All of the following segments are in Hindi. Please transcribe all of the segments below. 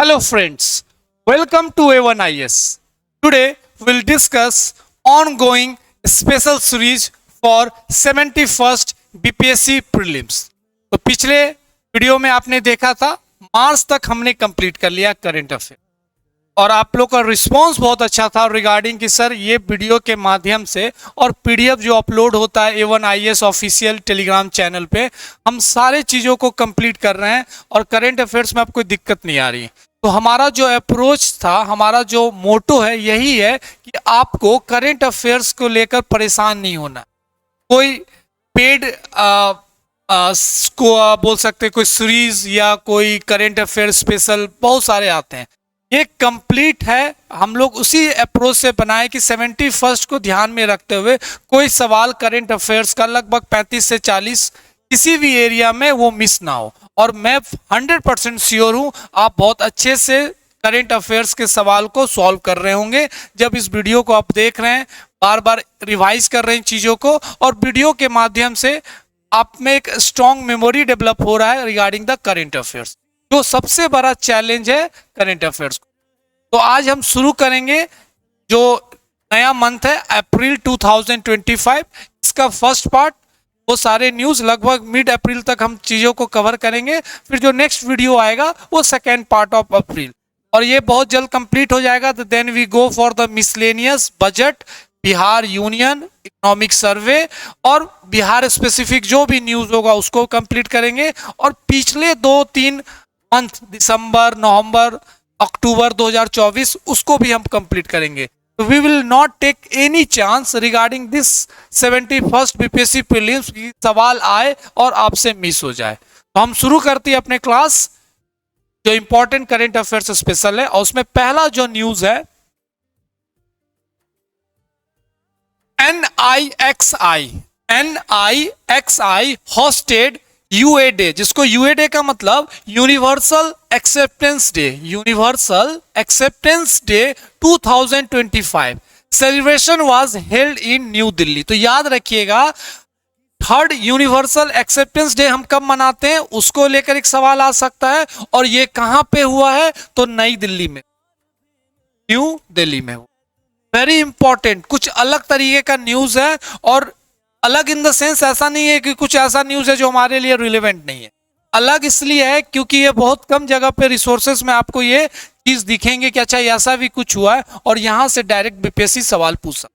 Hello friends, welcome to A1IS. Today we'll discuss ongoing special series for 71st BPSC prelims. तो पिछले वीडियो में आपने देखा था मार्च तक हमने कंप्लीट कर लिया करंट अफेयर और आप लोग का रिस्पांस बहुत अच्छा था रिगार्डिंग कि सर ये वीडियो के माध्यम से और पीडीएफ जो अपलोड होता है A1IS ऑफिशियल टेलीग्राम चैनल पे हम सारे चीज़ों को कंप्लीट कर रहे हैं और करंट अफेयर्स में आपको कोई दिक्कत नहीं आ रही। तो हमारा जो अप्रोच था, हमारा जो मोटो है यही है कि आपको करंट अफेयर्स को लेकर परेशान नहीं होना। कोई पेड को बोल सकते कोई सीरीज या कोई करंट अफेयर स्पेशल बहुत सारे आते हैं, ये कंप्लीट है। हम लोग उसी अप्रोच से बनाए कि 71st को ध्यान में रखते हुए कोई सवाल करंट अफेयर्स का लगभग 35 से 40 किसी भी एरिया में वो मिस ना हो। और मैं 100% श्योर हूँ आप बहुत अच्छे से करंट अफेयर्स के सवाल को सॉल्व कर रहे होंगे जब इस वीडियो को आप देख रहे हैं, बार बार रिवाइज कर रहे हैं चीज़ों को, और वीडियो के माध्यम से आप में एक स्ट्रॉन्ग मेमोरी डेवलप हो रहा है रिगार्डिंग द करंट अफेयर्स, जो सबसे बड़ा चैलेंज है करंट अफेयर्स को। तो आज हम शुरू करेंगे जो नया मंथ है अप्रैल 2025, इसका फर्स्ट पार्ट, वो सारे न्यूज़ लगभग मिड अप्रैल तक हम चीज़ों को कवर करेंगे। फिर जो नेक्स्ट वीडियो आएगा वो सेकेंड पार्ट ऑफ अप्रैल, और ये बहुत जल्द कंप्लीट हो जाएगा। तो then we go for the miscellaneous budget, Bihar union economic survey और बिहार स्पेसिफिक जो भी न्यूज़ होगा उसको कंप्लीट करेंगे। और पिछले 2-3 मंथ दिसंबर, नवंबर, अक्टूबर 2024 उसको भी हम कंप्लीट करेंगे। तो we will not take any chance regarding this 71st BPSC prelims की सवाल आए और आपसे मिस हो जाए। तो हम शुरू करते हैं अपने क्लास जो इंपॉर्टेंट करंट अफेयर्स स्पेशल है, और उसमें पहला जो न्यूज है NIXI होस्टेड यूए डे, जिसको यूए डे का मतलब universal acceptance day, universal acceptance day 2025 celebration was held in new Delhi. तो याद रखिएगा, थर्ड यूनिवर्सल एक्सेप्टेंस डे हम कब मनाते हैं उसको लेकर एक सवाल आ सकता है, और ये कहां पे हुआ है तो नई दिल्ली में, न्यू दिल्ली में। वेरी इंपॉर्टेंट, कुछ अलग तरीके का न्यूज है, और अलग इन द सेंस ऐसा नहीं है कि कुछ ऐसा न्यूज है जो हमारे लिए रिलेवेंट नहीं है। अलग इसलिए है क्योंकि ये बहुत कम जगह पे रिसोर्सेज में आपको ये चीज दिखेंगे कि अच्छा ऐसा भी कुछ हुआ है, और यहां से डायरेक्ट बीपीएससी सवाल पूछ सकता।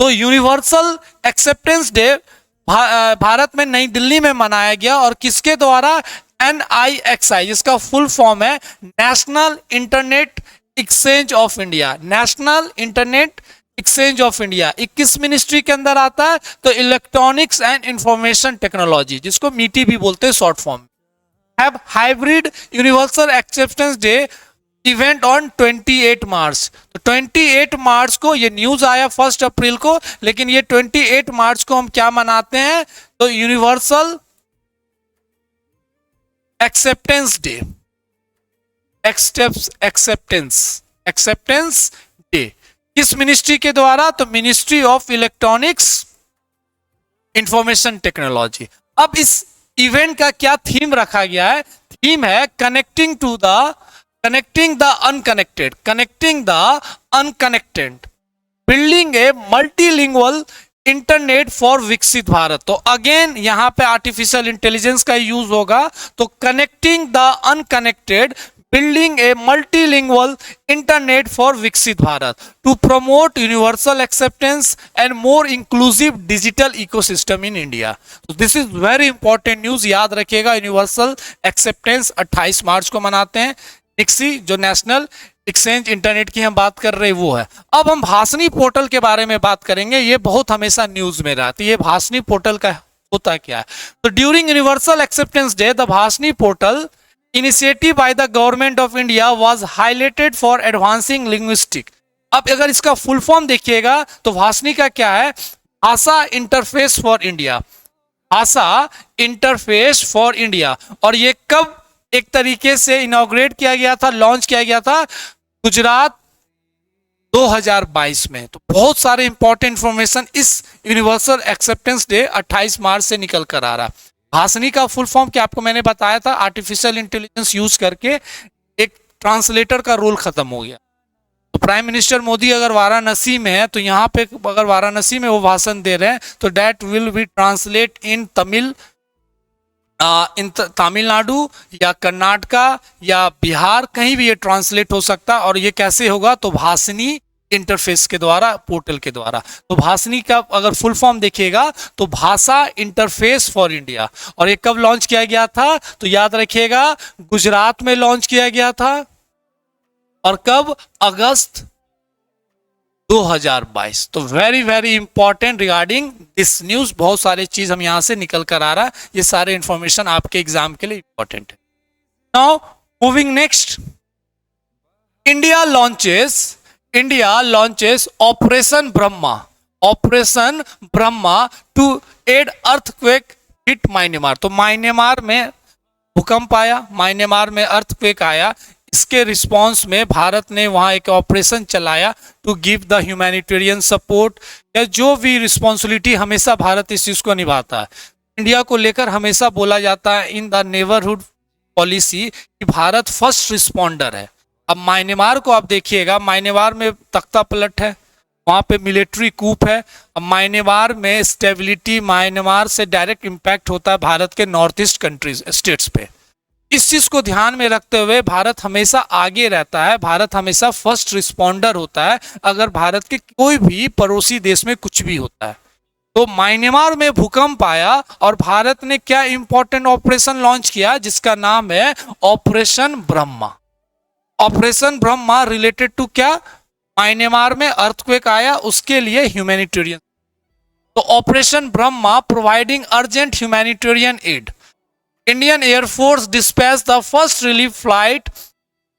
तो यूनिवर्सल एक्सेप्टेंस डे भारत में नई दिल्ली में मनाया गया, और किसके द्वारा? NIXI, जिसका फुल फॉर्म है national internet exchange of India, national internet exchange of India. 21 ministry के अंदर आता है, तो इलेक्ट्रॉनिक्स एंड इंफॉर्मेशन टेक्नोलॉजी, जिसको मीटी भी बोलते हैं short form, have hybrid universal acceptance day event on 28 मार्च। तो 28 मार्च को ये न्यूज आया 1 अप्रैल को, लेकिन ये 28 मार्च को हम क्या मनाते हैं तो universal acceptance day, acceptance day किस मिनिस्ट्री के द्वारा? तो ministry of electronics information technology. अब इस इवेंट का क्या थीम रखा गया है? थीम है connecting the unconnected, building A multilingual internet for विकसित भारत। तो अगेन यहां पे आर्टिफिशियल इंटेलिजेंस का यूज होगा। तो connecting the unconnected, building a multilingual internet for Viksit Bharat to promote universal acceptance and more inclusive digital ecosystem in India. So this is very important news, याद रखिएगा। यूनिवर्सल एक्सेप्टेंस 28 मार्च को मनाते हैं। निक्सी जो नेशनल एक्सचेंज इंटरनेट की हम बात कर रहे हैं वो है। अब हम भाषणी पोर्टल के बारे में बात करेंगे, ये बहुत हमेशा न्यूज में रहती है। भाषणी पोर्टल का होता क्या है? तो during universal acceptance day the Bhashini portal initiative by the government of India was highlighted for advancing linguistic. अब अगर इसका फुल फॉर्म देखिएगा तो भाषणी का क्या है? भाषा इंटरफेस फॉर इंडिया, भाषा इंटरफेस फॉर इंडिया। और ये कब एक तरीके से इनॉग्रेट किया गया था, लॉन्च किया गया था? गुजरात 2022 में। तो बहुत सारे इंपॉर्टेंट इंफॉर्मेशन इस यूनिवर्सल एक्सेप्टेंस डे 28 मार्च से निकल कर आ रहा है। भाषणी का फुल फॉर्म क्या आपको मैंने बताया था, आर्टिफिशियल इंटेलिजेंस यूज करके एक ट्रांसलेटर का रोल खत्म हो गया। तो प्राइम मिनिस्टर मोदी अगर वाराणसी में है तो यहाँ पे अगर वाराणसी में वो भाषण दे रहे हैं तो that will be translate in Tamil, in Tamil Nadu या कर्नाटका या बिहार, कहीं भी ये ट्रांसलेट हो सकता है। और ये कैसे होगा, तो भाषिनी इंटरफेस के द्वारा, पोर्टल के द्वारा। तो भाषिनी का अगर फुल फॉर्म देखिएगा तो भाषा इंटरफेस फॉर इंडिया। और ये कब लॉन्च किया गया था, तो याद रखिएगा गुजरात में लॉन्च किया गया था। और कब, अगस्त 2022। तो very very important regarding this news, बहुत सारे चीज हम यहां से निकल कर आ रहा है, ये सारे इंफॉर्मेशन आपके एग्जाम के लिए इंपॉर्टेंट है। Now moving next, India launches operation Brahma to aid earthquake hit Myanmar. तो म्यांमार में भूकंप आया, म्यांमार में अर्थक्वेक आया, इसके रिस्पांस में भारत ने वहां एक ऑपरेशन चलाया to give the humanitarian support, या जो भी रिस्पॉन्सिबिलिटी हमेशा भारत इस चीज को निभाता है। इंडिया को लेकर हमेशा बोला जाता है इन द नेबरहुड पॉलिसी कि भारत फर्स्ट रिस्पॉन्डर है। अब म्यांमार को आप देखिएगा, म्यांमार में तख्ता पलट है, वहां पे मिलिट्री कूप है। अब म्यांमार में स्टेबिलिटी, म्यांमार से डायरेक्ट इंपैक्ट होता है भारत के नॉर्थ ईस्ट कंट्रीज स्टेट्स पे। इस चीज को ध्यान में रखते हुए भारत हमेशा आगे रहता है, भारत हमेशा फर्स्ट रिस्पॉन्डर होता है अगर भारत के कोई भी पड़ोसी देश में कुछ भी होता है। तो म्यांमार में भूकंप आया और भारत ने क्या इंपॉर्टेंट ऑपरेशन लॉन्च किया जिसका नाम है operation Brahma. Operation Brahma related to क्या, म्यांमार में अर्थक्वेक आया उसके लिए ह्यूमैनिटेरियन। तो operation Brahma providing urgent humanitarian aid. Indian air force dispatch the first relief flight,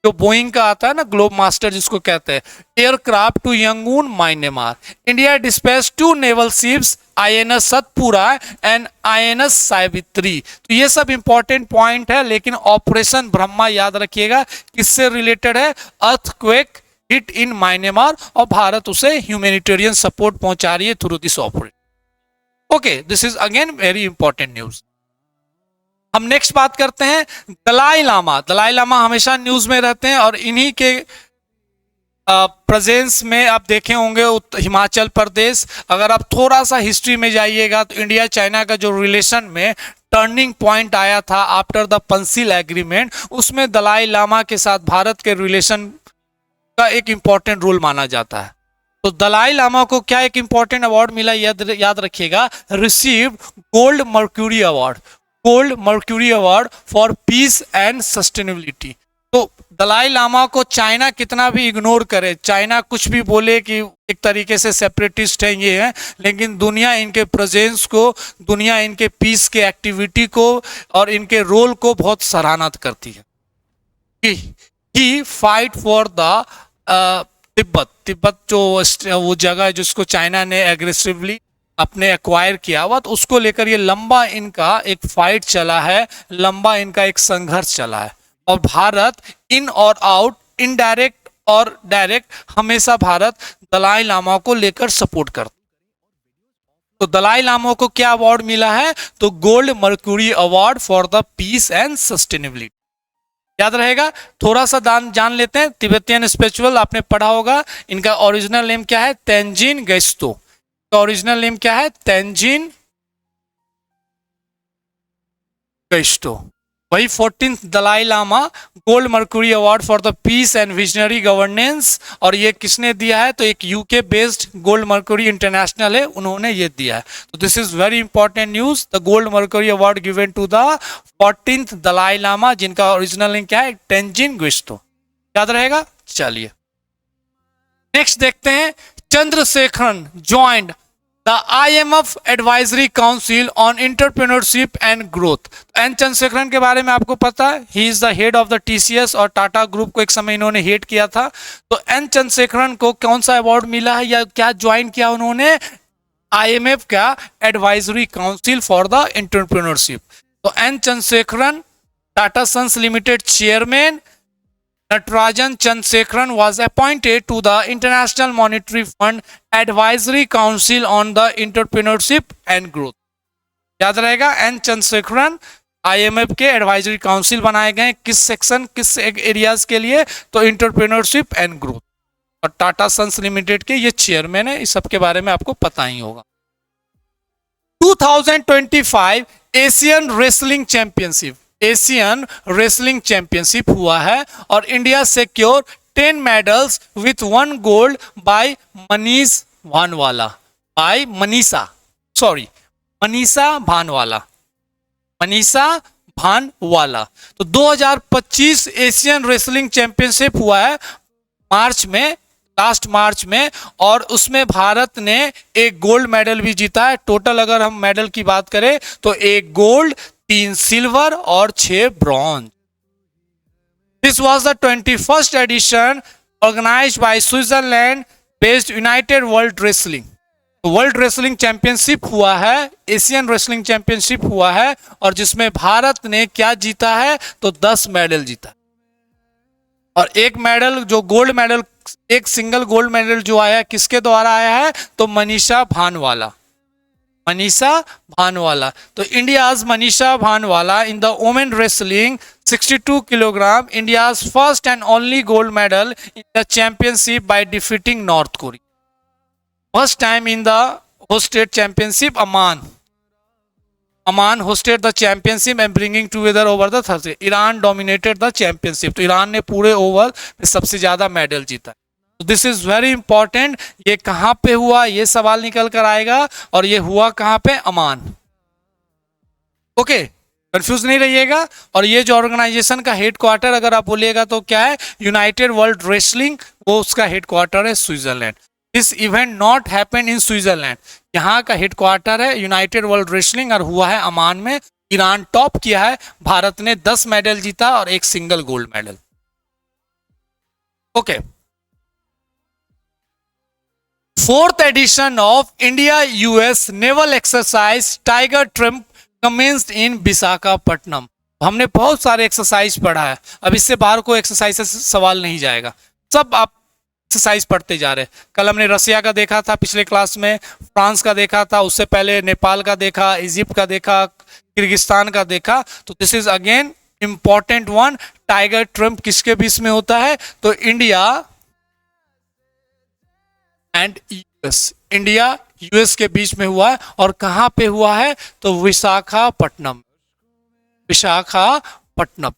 जो बोइंग का आता है ना ग्लोब मास्टर जिसको कहते हैं, aircraft to Yangon Myanmar. India dispatch 2 naval ships INS Satpura and INS Savitri. तो ये सब इंपॉर्टेंट पॉइंट है, लेकिन ऑपरेशन ब्रह्मा याद रखिएगा किससे रिलेटेड है, अर्थक्वेक हिट इन म्यांमार, और भारत उसे ह्यूमैनिटेरियन सपोर्ट पहुंचा रही है through this operation. Okay, this is again very important news. हम नेक्स्ट बात करते हैं दलाई लामा हमेशा न्यूज में रहते हैं और इन्हीं के प्रेजेंस में आप देखे होंगे हिमाचल प्रदेश। अगर आप थोड़ा सा हिस्ट्री में जाइएगा तो इंडिया चाइना का जो रिलेशन में टर्निंग पॉइंट आया था आफ्टर द पंसिल एग्रीमेंट, उसमें दलाई लामा के साथ भारत के रिलेशन का एक इंपॉर्टेंट रोल माना जाता है। तो दलाई लामा को क्या एक इंपॉर्टेंट अवार्ड मिला, याद रखिएगा, receive gold mercury award for piece and sustainability. तो दलाई लामा को चाइना कितना भी इग्नोर करे, चाइना कुछ भी बोले कि एक तरीके से सेपरेटिस्ट है ये है, लेकिन दुनिया इनके प्रेजेंस को, दुनिया इनके पीस के एक्टिविटी को और इनके रोल को बहुत सराहना करती है। ही फाइट फॉर द तिब्बत जो वो जगह है जिसको चाइना ने एग्रेसिवली अपने एक्वायर किया हुआ, तो उसको लेकर ये लंबा इनका एक फाइट चला है, लंबा इनका एक संघर्ष चला है। और भारत इन और आउट, इनडायरेक्ट और डायरेक्ट, हमेशा भारत दलाई लामा को लेकर सपोर्ट करता। तो दलाई लामा को क्या अवार्ड मिला है, तो gold mercury award for the peace and sustainability. याद रहेगा, थोड़ा सा जान लेते हैं। तिब्बतियन स्पिरिचुअल आपने पढ़ा होगा, इनका ओरिजिनल नेम क्या है, तेंजिन गेस्टो। ओरिजिनल नेम क्या है, तेंजिन गेस्टो। वही 14th Dalai Lama gold mercury award for the peace and visionary governance. और ये किसने दिया है, तो एक UK based gold mercury international है, उन्होंने ये दिया है। तो this is very important news. The gold mercury award given to the 14th Dalai Lama, जिनका ओरिजिनल नेम क्या है, तेंजिन गेस्टो। याद रहेगा। चलिए नेक्स्ट देखते हैं, Chandrasekaran joined the IMF advisory council on entrepreneurship and growth. N Chandrasekaran के बारे में आपको पता है, he is the head of the TCS और टाटा ग्रुप को एक समय इन्होंने हेड किया था। तो एन चंद्रशेखरन को कौन सा अवार्ड मिला है या क्या ज्वाइन किया उन्होंने, IMF का advisory council for the entrepreneurship. तो N Chandrasekaran, Tata Sons limited chairman Natarajan Chandrasekaran was appointed to the International Monetary Fund Advisory Council on the Entrepreneurship and Growth। याद रहेगा, एन चंद्रशेखरन आईएमएफ के एडवाइजरी काउंसिल बनाए गए, किस सेक्शन किस एरियाज के लिए, तो एंटरप्रेन्योरशिप एंड ग्रोथ। और टाटा सन्स लिमिटेड के ये चेयरमैन है, इस सब के बारे में आपको पता ही होगा। 2025 Asian wrestling championship, Asian wrestling championship हुआ है और India secure 10 medals with 1 gold by Manish Bhanwala, by Manisha Bhanwala, Manisha Bhanwala. तो 2025 एशियन रेसलिंग चैंपियनशिप हुआ है मार्च में, लास्ट मार्च में, और उसमें भारत ने एक गोल्ड मेडल भी जीता है। टोटल अगर हम मेडल की बात करें तो 1 गोल्ड, 3 सिल्वर और 6 bronze. This was the 21st edition organised by Switzerland based United World Wrestling. World Wrestling championship हुआ है, एशियन रेसलिंग चैंपियनशिप हुआ है, और जिसमें भारत ने क्या जीता है, तो 10 मेडल जीता। और एक मेडल जो गोल्ड मेडल, एक सिंगल गोल्ड मेडल जो आया किसके द्वारा आया है, तो मनीषा भानवाला, मनीषा भानवाला। तो India's Manisha Bhanwala in the women wrestling 62 kilogram, India's first and only gold medal in the championship by defeating north Korea. First time in the hosted championship, Amman hosted the championship and bringing together over the Thursday. Iran dominated the championship. तो ईरान ने पूरे ओवर में सबसे ज्यादा मेडल जीता। तो दिस इज वेरी इंपॉर्टेंट। ये कहाँ पे हुआ, ये सवाल निकल कर आएगा, और ये हुआ कहाँ पे, अमान। ओके, कंफ्यूज नहीं रहिएगा। और ये जो ऑर्गेनाइजेशन का हेड क्वार्टर अगर आप बोलिएगा तो क्या है, यूनाइटेड वर्ल्ड रेसलिंग, वो उसका हेड क्वार्टर है Switzerland. This event not happen in Switzerland, यहाँ का हेड क्वार्टर है यूनाइटेड वर्ल्ड रेसलिंग और हुआ है अमान में। ईरान टॉप किया है, भारत ने 10 मेडल जीता और 1 single gold medal. Okay, 4th edition of India US naval exercise Tiger Triumph commenced in Visakhapatnam. हमने बहुत सारे एक्सरसाइज पढ़ा है, अब इससे बाहर कोई एक्सरसाइज से सवाल नहीं जाएगा, सब आप एक्सरसाइज पढ़ते जा रहे। कल हमने रसिया का देखा था पिछले क्लास में, फ्रांस का देखा था, उससे पहले नेपाल का देखा, इजिप्ट का देखा, किर्गिस्तान का देखा। तो this is again important one. Tiger Trump किसके बीच में होता है, तो India and US, India US के बीच में हुआ है। और कहां पे हुआ है, तो विशाखापट्टनम, विशाखापट्टनम।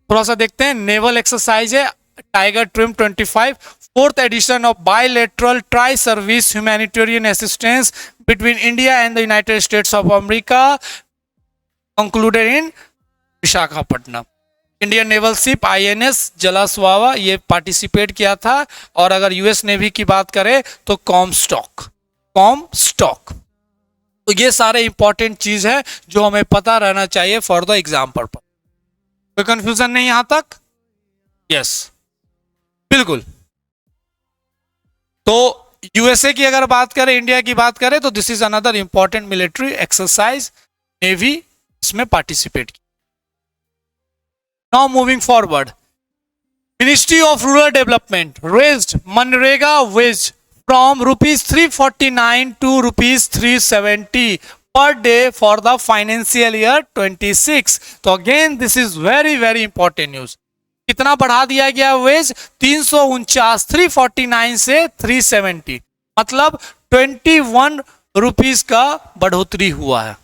थोड़ा सा देखते हैं, नेवल एक्सरसाइज है tiger Trump 25, 4th edition of bilateral tri-service humanitarian assistance between India and the United States of America concluded in Visakhapatnam. Indian naval ship INS जलास्वावा ये पार्टिसिपेट किया था। और अगर यूएस नेवी की बात करें तो कॉमस्टॉक, कॉमस्टॉक। तो ये सारे इंपॉर्टेंट चीज है जो हमें पता रहना चाहिए फॉर द एग्जाम पर्पस। कोई कंफ्यूजन नहीं यहां तक? यस, बिल्कुल। तो यूएसए की अगर बात करें, इंडिया की बात करें, तो this is another important military exercise, navy इसमें पार्टिसिपेट की। Now moving forward, ministry of rural development raised MNREGA veg from ₹349 to ₹370 per day for the financial year 26। तो again this is very very important news. कितना बढ़ा दिया गया वेज, 349, 349 से 370, मतलब 21 रुपीज का बढ़ोतरी हुआ है।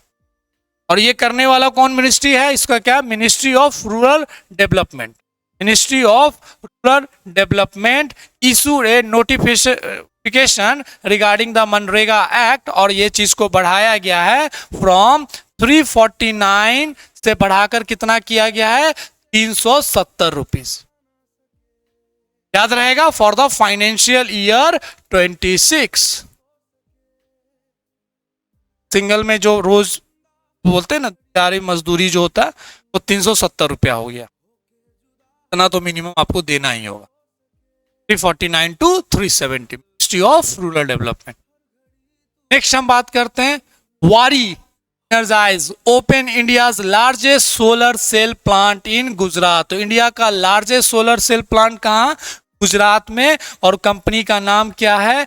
और ये करने वाला कौन मिनिस्ट्री है, इसका क्या, ministry of rural development. Ministry of rural development issued A notification regarding the MNREGA act, और ये चीज को बढ़ाया गया है फ्रॉम 349 से बढ़ाकर कितना किया गया है, 370 रुपीज। याद रहेगा, for the financial year 26। Single में जो रोज बोलते हैं ना दिहाड़ी मजदूरी जो होता है वो 370 रुपया हो गया, इतना तो मिनिमम आपको देना ही होगा। 349 to 370, ministry of rural development. Next हम बात करते हैं, Waaree energies open India's largest solar cell plant in Gujarat. तो इंडिया का लार्जेस्ट सोलर सेल प्लांट कहाँ, गुजरात में, और कंपनी का नाम क्या है,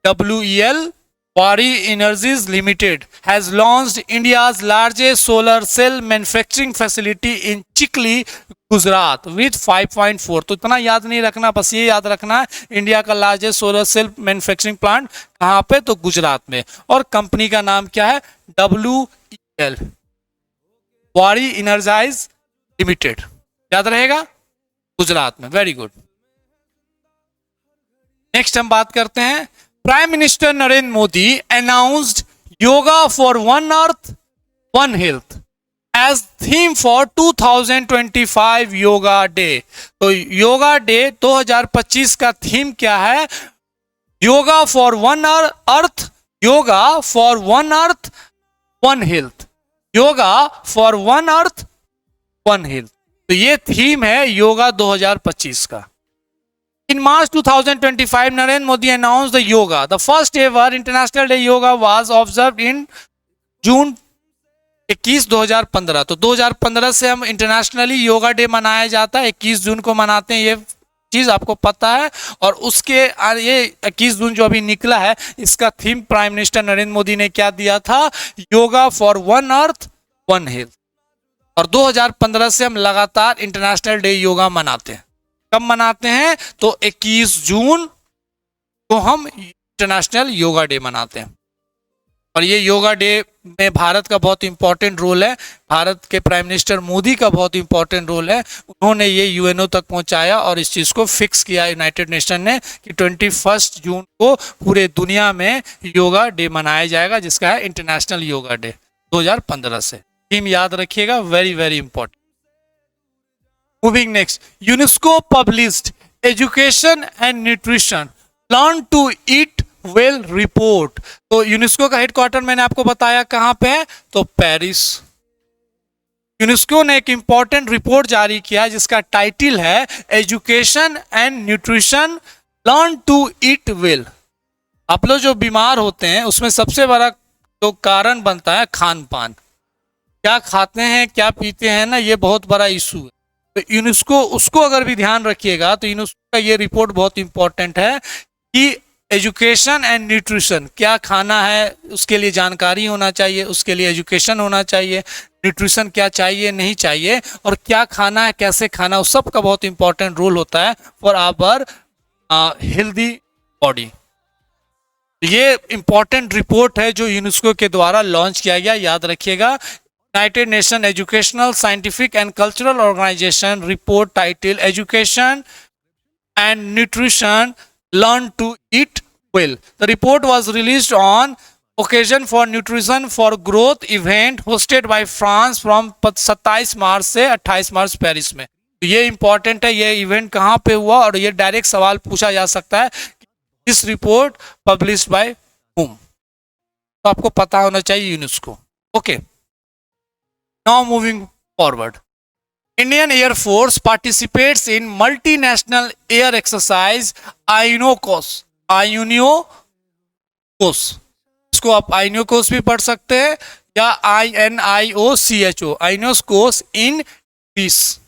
WEL Waaree Energies Limited has launched India's largest solar cell manufacturing facility in Chikhli, Gujarat with 5.4। तो इतना याद नहीं रखना, बस ये याद रखना है इंडिया का largest solar cell manufacturing plant कहाँ पे, तो गुजरात में। और कंपनी का नाम क्या है, WEL, वारी एनर्जाइज लिमिटेड, याद रहेगा, गुजरात में। Very good. नेक्स्ट हम बात करते हैं, prime minister Narendra Modi announced yoga for one earth one health as theme for 2025 yoga day. तो योगा डे 2025 का थीम क्या है, yoga for one earth, yoga for one earth one health, yoga for one earth one health. तो ये थीम है योगा 2025 का। In March 2025, Narendra Modi announced the yoga. The first ever International Day Yoga was observed in June 21, 2015। तो 2015 से हम इंटरनेशनली योगा डे मनाया जाता है, 21 जून को मनाते हैं, ये चीज आपको पता है। और उसके ये 21 जून जो अभी निकला है, इसका theme prime minister Narendra Modi ने क्या दिया था, yoga for one earth one health. और 2015 से हम लगातार इंटरनेशनल डे योगा मनाते हैं। कब मनाते हैं, तो 21 जून को हम इंटरनेशनल योगा डे मनाते हैं। और ये योगा डे में भारत का बहुत इंपॉर्टेंट रोल है, भारत के प्राइम मिनिस्टर मोदी का बहुत इंपॉर्टेंट रोल है। उन्होंने ये यूएनओ तक पहुंचाया और इस चीज़ को फिक्स किया यूनाइटेड नेशन ने कि 21 जून को पूरे दुनिया में योगा डे मनाया जाएगा, जिसका है इंटरनेशनल योगा डे 2015 से। थीम याद रखिएगा, very very important. Moving next, UNESCO published Education and Nutrition Learn to Eat Well report। तो यूनेस्को का हेडक्वार्टर मैंने आपको बताया कहाँ पे है, तो पेरिस। यूनेस्को ने एक इंपॉर्टेंट रिपोर्ट जारी किया जिसका टाइटल है education and nutrition learn to eat well. आप लोग जो बीमार होते हैं उसमें सबसे बड़ा जो कारण बनता है खान पान, क्या खाते हैं क्या पीते हैं ना, ये बहुत बड़ा इशू है। तो यूनेस्को उसको अगर भी ध्यान रखिएगा तो यूनेस्को का ये रिपोर्ट बहुत इंपॉर्टेंट है कि एजुकेशन एंड न्यूट्रिशन, क्या खाना है उसके लिए जानकारी होना चाहिए, उसके लिए एजुकेशन होना चाहिए, न्यूट्रिशन क्या चाहिए नहीं चाहिए, और क्या खाना है कैसे खाना, उस सब का बहुत इंपॉर्टेंट रोल होता है फॉर आवर हेल्दी बॉडी। ये इंपॉर्टेंट रिपोर्ट है जो यूनेस्को के द्वारा लॉन्च किया गया, याद रखिएगा। United Nations Educational, Scientific and Cultural Organization report titled Education and Nutrition Learn to Eat Well। The report was released on occasion for Nutrition for Growth event hosted by France from 27 मार्च से 28 मार्च पेरिस में। तो ये इंपॉर्टेंट है, ये इवेंट कहाँ पे हुआ, और ये डायरेक्ट सवाल पूछा जा सकता है, this report published by whom। तो आपको पता होना चाहिए UNESCO. Okay, now moving forward, Indian Air Force participates in multinational air exercise IUNOCOS। IUNOCOS, इसको आप IUNOCOS भी पढ़ सकते हैं या INIOCHO, IUNOCOS in Greece।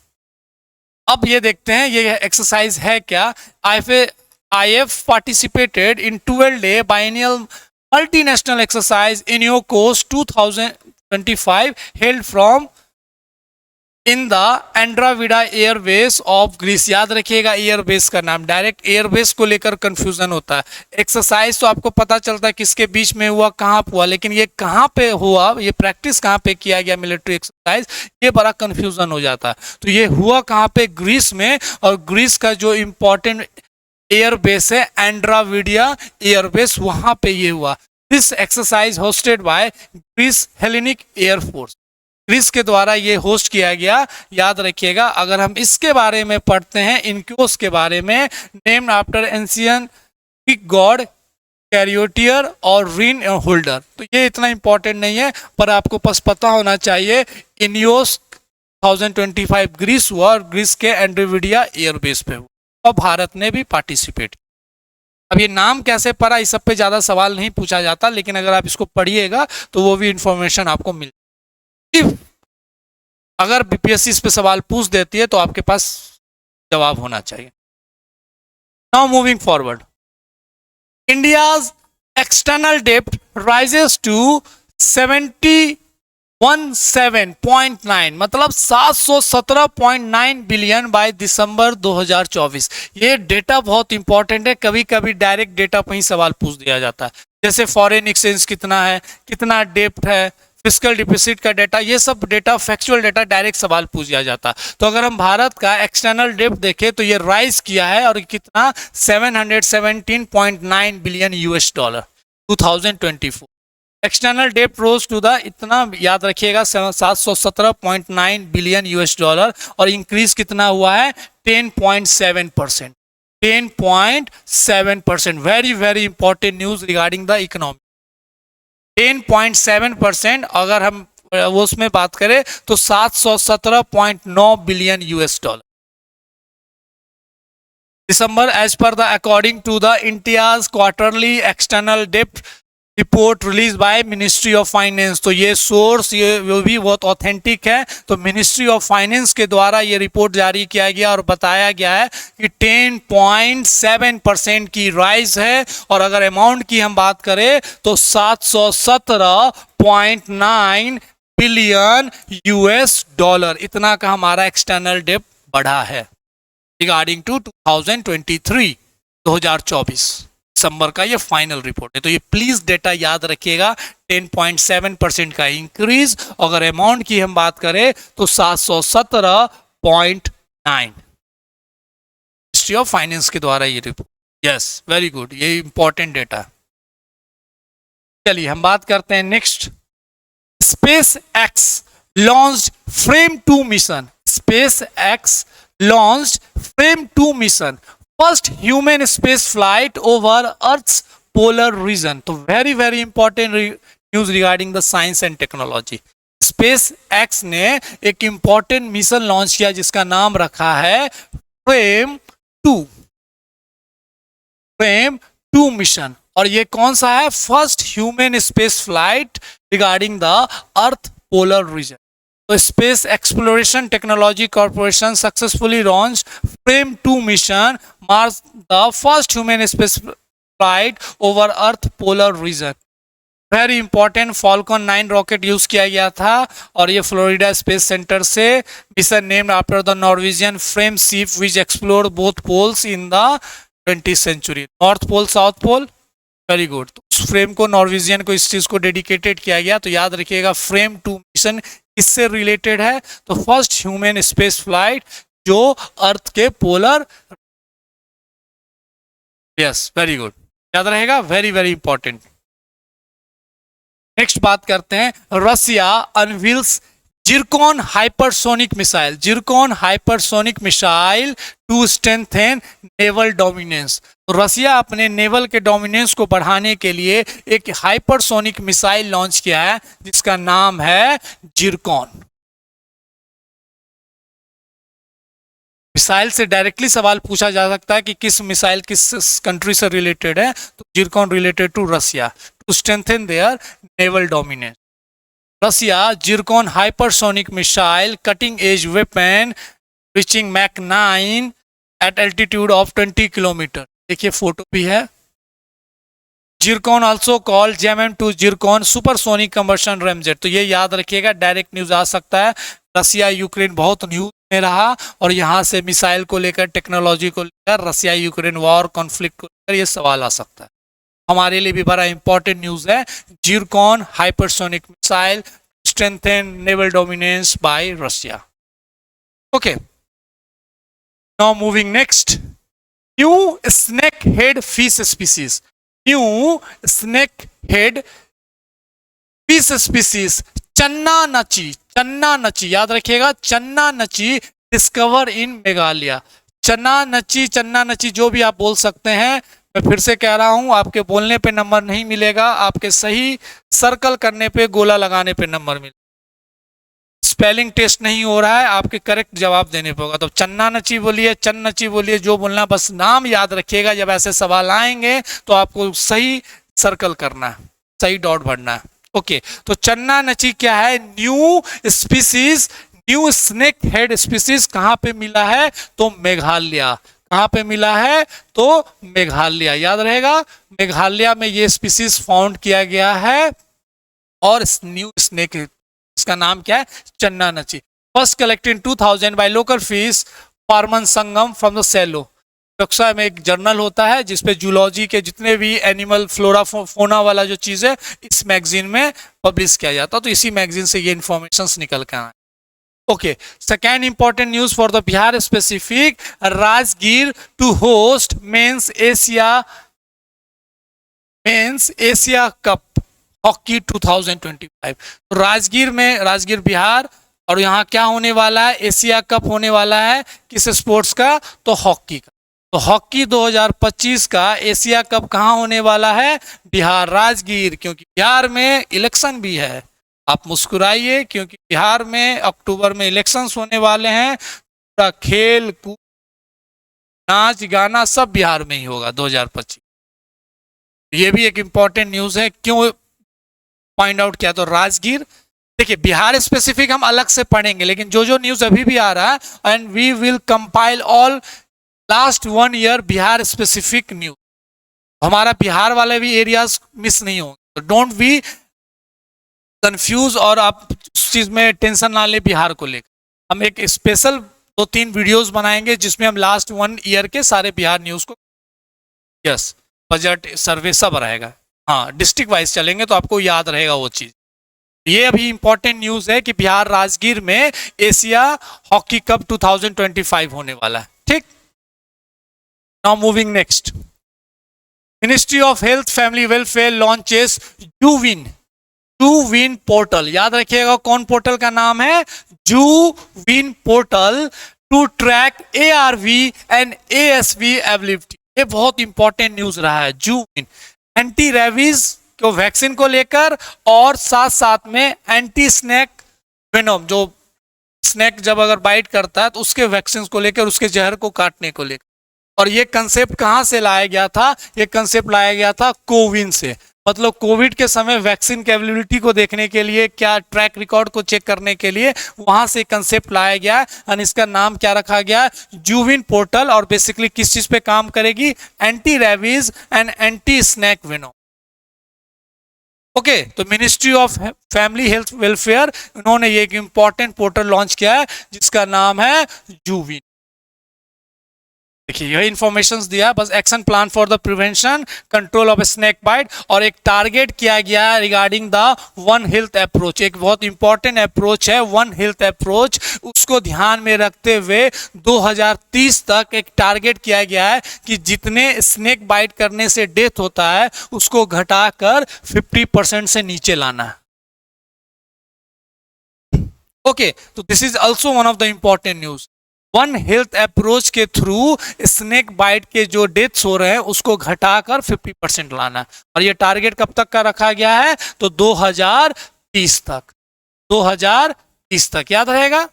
अब ये देखते हैं ये एक्सरसाइज है क्या। IF participated in 12-day biennial multinational exercise IUNOCOS 2025 held from in the Andravida Air Base of Greece। याद रखिएगा एयर बेस का नाम, डायरेक्ट एयर बेस को लेकर कंफ्यूजन होता है। एक्सरसाइज तो आपको पता चलता है किसके बीच में हुआ, कहाँ हुआ, लेकिन ये कहाँ पे हुआ, ये प्रैक्टिस कहाँ पे किया गया मिलिट्री एक्सरसाइज, ये बड़ा कंफ्यूजन हो जाता है। तो ये हुआ कहाँ पे, ग्रीस में, और ग्रीस का जो इम्पोर्टेंट एयर बेस है एंड्राविडिया एयर बेस, वहां पे ये हुआ। This exercise hosted by Greece Hellenic air force, Greece के द्वारा ये होस्ट किया गया, याद रखिएगा। अगर हम इसके बारे में पढ़ते हैं, इनक्योस के बारे में, named after ancient Greek god charioteer और रीन होल्डर। तो ये इतना इंपॉर्टेंट नहीं है, पर आपको बस पता होना चाहिए इनियोस 2025 ग्रीस हुआ और ग्रीस के एंड्राविडिया एयर बेस पे हुआ, और भारत ने भी पार्टिसिपेट। अब ये नाम कैसे पड़ा, इस सब पे ज़्यादा सवाल नहीं पूछा जाता, लेकिन अगर आप इसको पढ़िएगा तो वो भी इंफॉर्मेशन आपको मिल। अगर बीपीएससी इस पे सवाल पूछ देती है तो आपके पास जवाब होना चाहिए। Now moving forward, India's external डेप्ट राइजेस टू 717.9 मतलब 717.9 बिलियन बाय दिसंबर 2024। ये डेटा बहुत इंपॉर्टेंट है, कभी कभी डायरेक्ट डेटा पर ही सवाल पूछ दिया जाता है, जैसे फॉरेन एक्सचेंज कितना है, कितना डेप्ट है, फिस्कल डिफिसिट का डेटा, ये सब डेटा फैक्चुअल डेटा डायरेक्ट सवाल पूछ दिया जाता है। तो अगर हम भारत का एक्सटर्नल डेप्ट देखें तो ये राइज किया है और कितना 717.9 बिलियन यूएस डॉलर 2024। एक्सटर्नल डेप्ट रोज टू द, इतना याद रखिएगा, 717.9 बिलियन यूएस डॉलर और इंक्रीज कितना हुआ है 10.7%। 10.7%, very very important news regarding the economy. 10.7%, अगर हम वो उसमें बात करें तो 717.9 billion US dollar December, as per the according to the India's quarterly external डेप्ट report release by ministry of finance. तो ये सोर्स ये वो भी बहुत ऑथेंटिक है, तो मिनिस्ट्री ऑफ फाइनेंस के द्वारा ये रिपोर्ट जारी किया गया और बताया गया है कि 10.7% की राइज है, और अगर अमाउंट की हम बात करें तो 717.9 बिलियन यूएस डॉलर, इतना का हमारा एक्सटर्नल डेप्ट बढ़ा है रिगार्डिंग टू 2024 दिसंबर का ये फाइनल रिपोर्ट है। तो ये प्लीज डेटा याद रखिएगा, 10.7% का इंक्रीज, अगर अमाउंट की हम बात करें तो 717.9 मिनिस्ट्री ऑफ फाइनेंस के द्वारा ये रिपोर्ट। यस, वेरी गुड, ये इंपॉर्टेंट डेटा। चलिए हम बात करते हैं next. Space x launched frame 2 mission. Space x launched Frame 2 mission, first human space flight over Earth's polar region। तो very very important news regarding the science and technology। SpaceX ने एक important मिशन लॉन्च किया जिसका नाम रखा है Frame 2 मिशन, और ये कौन सा है? First human space flight regarding the Earth polar region. तो space exploration technology corporation successfully launch Fram 2 mission, marks the first human space flight over Earth polar region. Very important, Falcon 9 rocket use किया गया था और ये फ्लोरिडा स्पेस सेंटर से mission named after the Norwegian Fram ship which explore both poles in the 20th century. North pole south pole, very good. तो उस फ्रेम को नॉर्वेजियन को इस चीज को डेडिकेटेड किया गया। तो याद रखिएगा फ्रेम 2 मिशन किससे रिलेटेड है? तो फर्स्ट ह्यूमन स्पेस फ्लाइट जो अर्थ के पोलर, यस वेरी गुड, याद रहेगा, वेरी वेरी इंपॉर्टेंट। नेक्स्ट बात करते हैं, Russia unveils Zircon hypersonic missile. Zircon hypersonic missile to strengthen naval dominance. तो रसिया अपने नेवल के डोमिनेंस को बढ़ाने के लिए एक हाइपरसोनिक मिसाइल लॉन्च किया है जिसका नाम है जिरकॉन। मिसाइल से डायरेक्टली सवाल पूछा जा सकता है कि किस मिसाइल किस कंट्री से रिलेटेड है, तो Zircon related to Russia to strengthen their naval dominance. Russia Zircon hypersonic missile cutting edge weapon reaching Mach 9 at altitude of 20 kilometre. देखिए फोटो भी है। Zircon also called JM-2 Zircon supersonic combustion ramjet. तो ये याद रखिएगा, डायरेक्ट न्यूज आ सकता है। रसिया यूक्रेन बहुत न्यूज में रहा और यहाँ से मिसाइल को लेकर, टेक्नोलॉजी को लेकर, रसिया यूक्रेन वॉर कॉन्फ्लिक्ट को लेकर ये सवाल आ सकता है। हमारे लिए भी बड़ा इंपॉर्टेंट न्यूज है। Zircon hypersonic missile strengthen naval dominance bye Russia. Okay, now moving next. New snake head fish species. New snake head fish species चन्ना नची। चन्ना नची याद रखिएगा, चन्ना नची डिस्कवर इन मेघालय। चन्ना नची जो भी आप बोल सकते हैं। मैं फिर से कह रहा हूं, आपके बोलने पे नंबर नहीं मिलेगा, आपके सही सर्कल करने पे, गोला लगाने पे नंबर मिलेगा। स्पेलिंग टेस्ट नहीं हो रहा है, आपके करेक्ट जवाब देने पे होगा। तो चन्ना नची बोलिए, चन्न नची बोलिए, जो बोलना, बस नाम याद रखिएगा। जब ऐसे सवाल आएंगे तो आपको सही सर्कल करना है, सही डॉट भरना है। ओके, तो चन्ना नची क्या है? New species, new snake head species कहां पे मिला है? तो मेघालय। कहाँ पे मिला है? तो मेघालय, याद रहेगा, मेघालय में ये स्पीसीज फाउंड किया गया है। और न्यू स्नेक, इसका नाम क्या है? Channa nachi. First collected in 2000 by local fish farmer Sangam from the सेलो। कक्षा में एक जर्नल होता है जिसपे जूलॉजी के जितने भी एनिमल फ्लोरा फोना वाला जो चीज है इस मैगजीन में पब्लिश किया जाता, तो इसी मैगजीन से ये इंफॉर्मेशन निकल कर आए। Okay, second important news for the Bihar specific, Rajgir to host men's Asia Cup hockey 2025। तो राजगीर बिहार, और यहाँ क्या होने वाला है? एशिया कप होने वाला है। किस स्पोर्ट्स का? तो हॉकी का। तो हॉकी 2025 का एशिया कप कहाँ होने वाला है? बिहार, राजगीर, क्योंकि बिहार में इलेक्शन भी है। आप मुस्कुराइए क्योंकि बिहार में अक्टूबर में इलेक्शंस होने वाले हैं। पूरा खेल कूद नाच गाना सब बिहार में ही होगा 2025। ये भी एक इंपॉर्टेंट न्यूज है। क्यों फाइंड आउट किया? तो राजगीर, देखिए बिहार स्पेसिफिक हम अलग से पढ़ेंगे, लेकिन जो जो न्यूज अभी भी आ रहा है and we will compile all last 1 year Bihar specific news. हमारा बिहार वाले भी एरियाज मिस नहीं होंगे, तो डोंट बी कंफ्यूज और आप उस चीज में टेंशन ना ले बिहार को लेकर। हम एक स्पेशल 2-3 वीडियोस बनाएंगे जिसमें हम लास्ट 1 ईयर के सारे बिहार न्यूज को, यस, बजट सर्वे सब रहेगा। हाँ, डिस्ट्रिक्ट वाइज चलेंगे तो आपको याद रहेगा वो चीज। ये अभी इंपॉर्टेंट न्यूज है कि बिहार राजगीर में एशिया हॉकी कप 2025 होने वाला है। ठीक, now moving next, ministry of health family welfare launches जूविन पोर्टल। याद रखिएगा कौन पोर्टल का नाम है? जूविन portal to track ARV and ASV ability. ये बहुत इंपॉर्टेंट न्यूज रहा है। जूविन एंटी रेबीज को वैक्सीन को लेकर, और साथ साथ में एंटी स्नेक वेनोम, जो स्नेक जब अगर बाइट करता है तो उसके वैक्सीन को लेकर, उसके जहर को काटने को लेकर। और ये कंसेप्ट कहां से लाया गया था? ये कंसेप्ट लाया गया था कोविन से। मतलब कोविड के समय वैक्सीन की अवेलेबिलिटी को देखने के लिए, क्या ट्रैक रिकॉर्ड को चेक करने के लिए वहां से कंसेप्ट लाया गया और इसका नाम क्या रखा गया? जूविन पोर्टल। और बेसिकली किस चीज पे काम करेगी? Anti rabies and anti snake venom. Okay, तो ministry of family health welfare उन्होंने ये एक इंपॉर्टेंट पोर्टल लॉन्च किया है जिसका नाम है जूविन। देखिए यह इंफॉर्मेशन दिया, बस action plan for the prevention control of snake bite, और एक टारगेट किया गया है regarding the one health approach. एक बहुत इंपॉर्टेंट अप्रोच है वन हेल्थ अप्रोच, उसको ध्यान में रखते हुए 2030 तक एक टारगेट किया गया है कि जितने स्नेक बाइट करने से डेथ होता है उसको घटाकर 50% से नीचे लाना है। ओके, तो this is also one of the important news. One health approach के थ्रू स्नेक बाइट के जो डेथ्स हो रहे हैं उसको घटाकर 50% लाना, और ये टारगेट कब तक का रखा गया है? तो 2030 तक। 2030 तक याद रहेगा।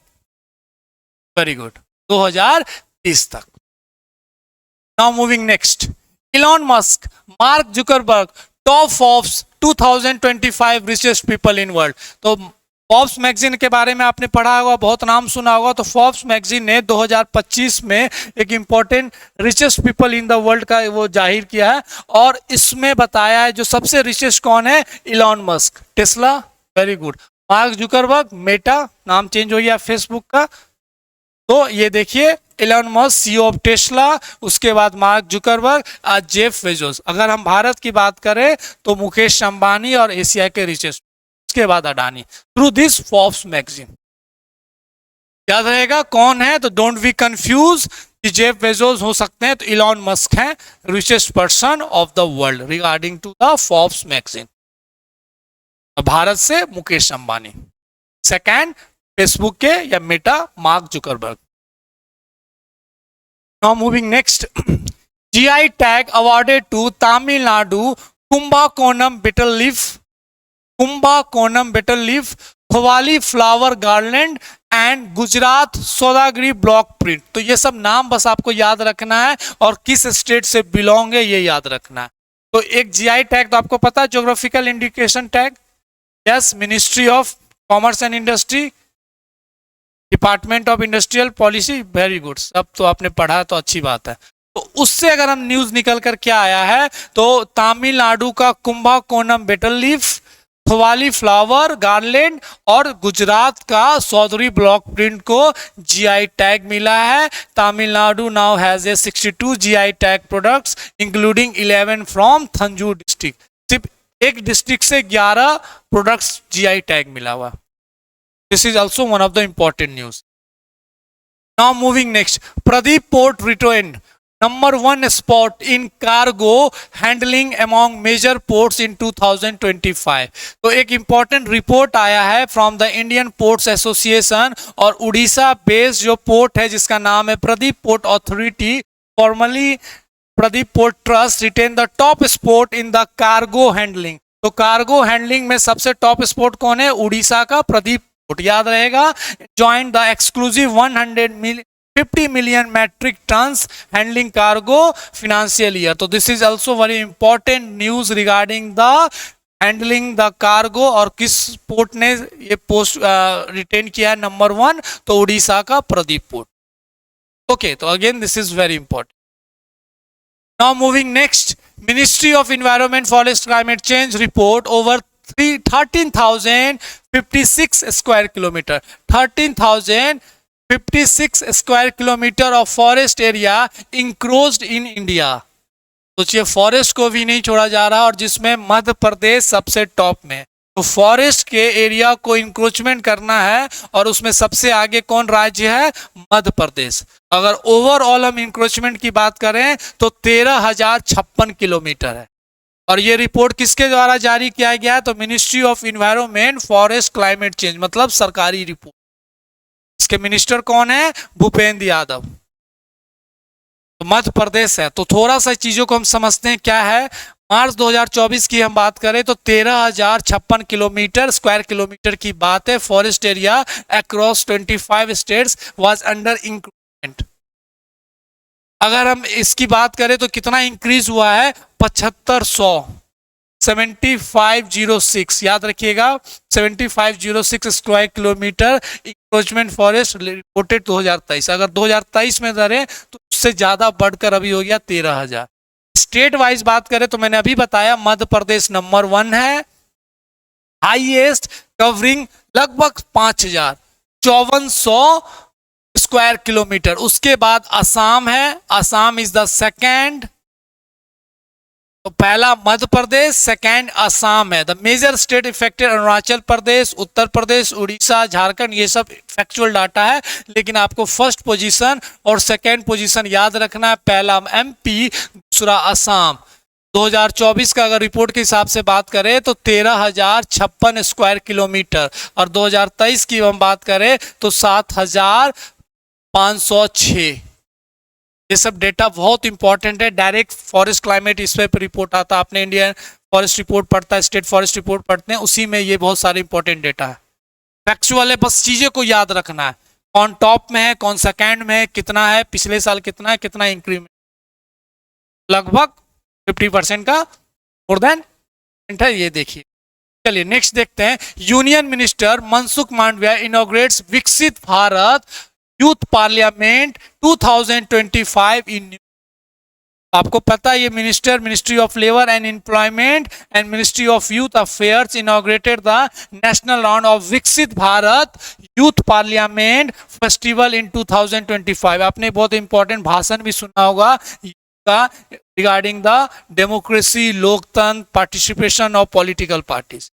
वेरी गुड, 2030 तक। Now moving next, Elon Musk, mark Zuckerberg top of 2025 richest people in world. तो फॉर्ब्स मैगजीन के बारे में आपने पढ़ा होगा, बहुत नाम सुना होगा। तो फॉर्ब्स मैगजीन ने 2025 में एक important richest people in the world का वो जाहिर किया है, और इसमें बताया है जो सबसे रिचेस्ट कौन है? Elon Musk, Tesla, very good, mark Zuckerberg, Meta, नाम चेंज हो गया फेसबुक का। तो ये देखिए Elon Musk CEO of Tesla, उसके बाद मार्क जुकरबर्ग, आज जेफ बेजोस। अगर हम भारत की बात करें तो मुकेश अंबानी और एशिया के रिचेस्ट, उसके बाद Adani, through this Forbes magazine. याद रहेगा कौन है? तो डोंट बी कंफ्यूज कि जेफ बेजोस हो सकते हैं, तो इलॉन मस्क हैं richest person of the world regarding to the Forbes magazine. Bharat से मुकेश अंबानी, सेकंड फेसबुक के या Meta Mark Zuckerberg. Now moving next, GI tag awarded to Tamil Nadu Kumbakonam betel leaf, Thovalai flower garland and Gujarat Saudagiri block print. तो ये सब नाम बस आपको याद रखना है, और किस स्टेट से बिलोंग है ये याद रखना है। तो एक GI टैग तो आपको पता है, geographical indication tag, yes, ministry of commerce and industry, department of industrial policy, very good, अब तो आपने पढ़ा तो अच्छी बात है। तो उससे अगर हम न्यूज निकल कर क्या आया है, तो तमिलनाडु का Kumbakonam betel leaf, Thovalai flower garland और गुजरात का चौधरी ब्लॉक प्रिंट को जीआई टैग मिला है। Tamil Nadu now has a 62 GI tag products including 11 from Thanjavur district. सिर्फ एक डिस्ट्रिक्ट से 11 प्रोडक्ट्स जीआई टैग मिला हुआ। This is also one of the important news. Now moving next, Pradeep Port retained #1 spot in cargo handling among major ports in 2025. तो एक important report आया है from the Indian Ports Association और उड़ीसा बेस्ड जो पोर्ट है जिसका नाम है Paradip port authority, formerly Paradip port trust, retain the top spot in the cargo handling. तो कार्गो हैंडलिंग में सबसे टॉप स्पॉट कौन है? उड़ीसा का प्रदीप पोर्ट, याद रहेगा। Join the exclusive 150 million metric tons handling cargo financial year। तो this is also very important news regarding the handling the cargo. और किस पोर्ट ने ये पोस्ट रिटेन किया है? #1, तो उड़ीसा का प्रदीप पोर्ट। ओके, तो again this is very important. Now moving next, Ministry of Environment, Forest, Climate Change report over 13,056 square kilometer. 13,056 square kilometer of forest area encroached in India। सोचिए, फॉरेस्ट को भी नहीं छोड़ा जा रहा और जिसमें मध्य प्रदेश सबसे टॉप में। तो फॉरेस्ट के एरिया को इंक्रोचमेंट करना है और उसमें सबसे आगे कौन राज्य है? मध्य प्रदेश। अगर ओवरऑल हम इंक्रोचमेंट की बात करें तो 13,056 किलोमीटर है। और ये रिपोर्ट किसके द्वारा जारी किया गया है? तो ministry of environment, forest, climate change, मतलब सरकारी रिपोर्ट। इसके मिनिस्टर कौन है? भूपेंद्र यादव। तो मध्य प्रदेश है। तो थोड़ा सा चीजों को हम समझते हैं क्या है। मार्च 2024 की हम बात करें तो 13,056 किलोमीटर स्क्वायर किलोमीटर की बात है। Forest area across 25 states was under increment. अगर हम इसकी बात करें तो कितना इंक्रीज हुआ है? 7506 याद रखिएगा, 7506 square kilometre encroachment forest reported 2023। अगर 2023 में धरे तो उससे ज्यादा बढ़कर अभी हो गया 13,000। स्टेट वाइज बात करें तो मैंने अभी बताया मध्य प्रदेश #1 है, हाईएस्ट, कवरिंग लगभग 5,5400 स्क्वायर किलोमीटर। उसके बाद असम है, असम इज द सेकेंड। तो पहला मध्य प्रदेश, सेकेंड असम है। The major state affected Arunachal Pradesh, Uttar Pradesh, Orissa, Jharkhand, ये सब फैक्चुअल डाटा है। लेकिन आपको फर्स्ट पोजीशन और सेकेंड पोजीशन याद रखना है। पहला एमपी, दूसरा असम। 2024 का अगर रिपोर्ट के हिसाब से बात करें तो 13,056 स्क्वायर किलोमीटर और 2023 की हम बात करें तो 7,506। ये सब डेटा बहुत इंपॉर्टेंट है। डायरेक्ट फॉरेस्ट क्लाइमेट इस पे रिपोर्ट आता है। आपने इंडियन फॉरेस्ट रिपोर्ट पढ़ता है, स्टेट फॉरेस्ट रिपोर्ट पढ़ते हैं, उसी में ये बहुत सारे इंपॉर्टेंट डेटा है। फैक्चुअल है, बस चीजें को याद रखना है। कौन टॉप में है, कौन सेकेंड में है, कितना है, पिछले साल कितना है, कितना इंक्रीमेंट, लगभग 50% का मोर देन है। ये देखिए। चलिए नेक्स्ट देखते हैं। Union minister Mansukh Mandaviya inaugurates विकसित भारत यूथ पार्लियामेंट 2025 इन। आपको पता है ये ministry of labour and employment and ministry of youth affairs inaugurated the national round of Viksit Bharat youth parliament festival in 2025। आपने बहुत इंपॉर्टेंट भाषण भी सुना होगा रिगार्डिंग द डेमोक्रेसी, लोकतंत्र, participation of political parties.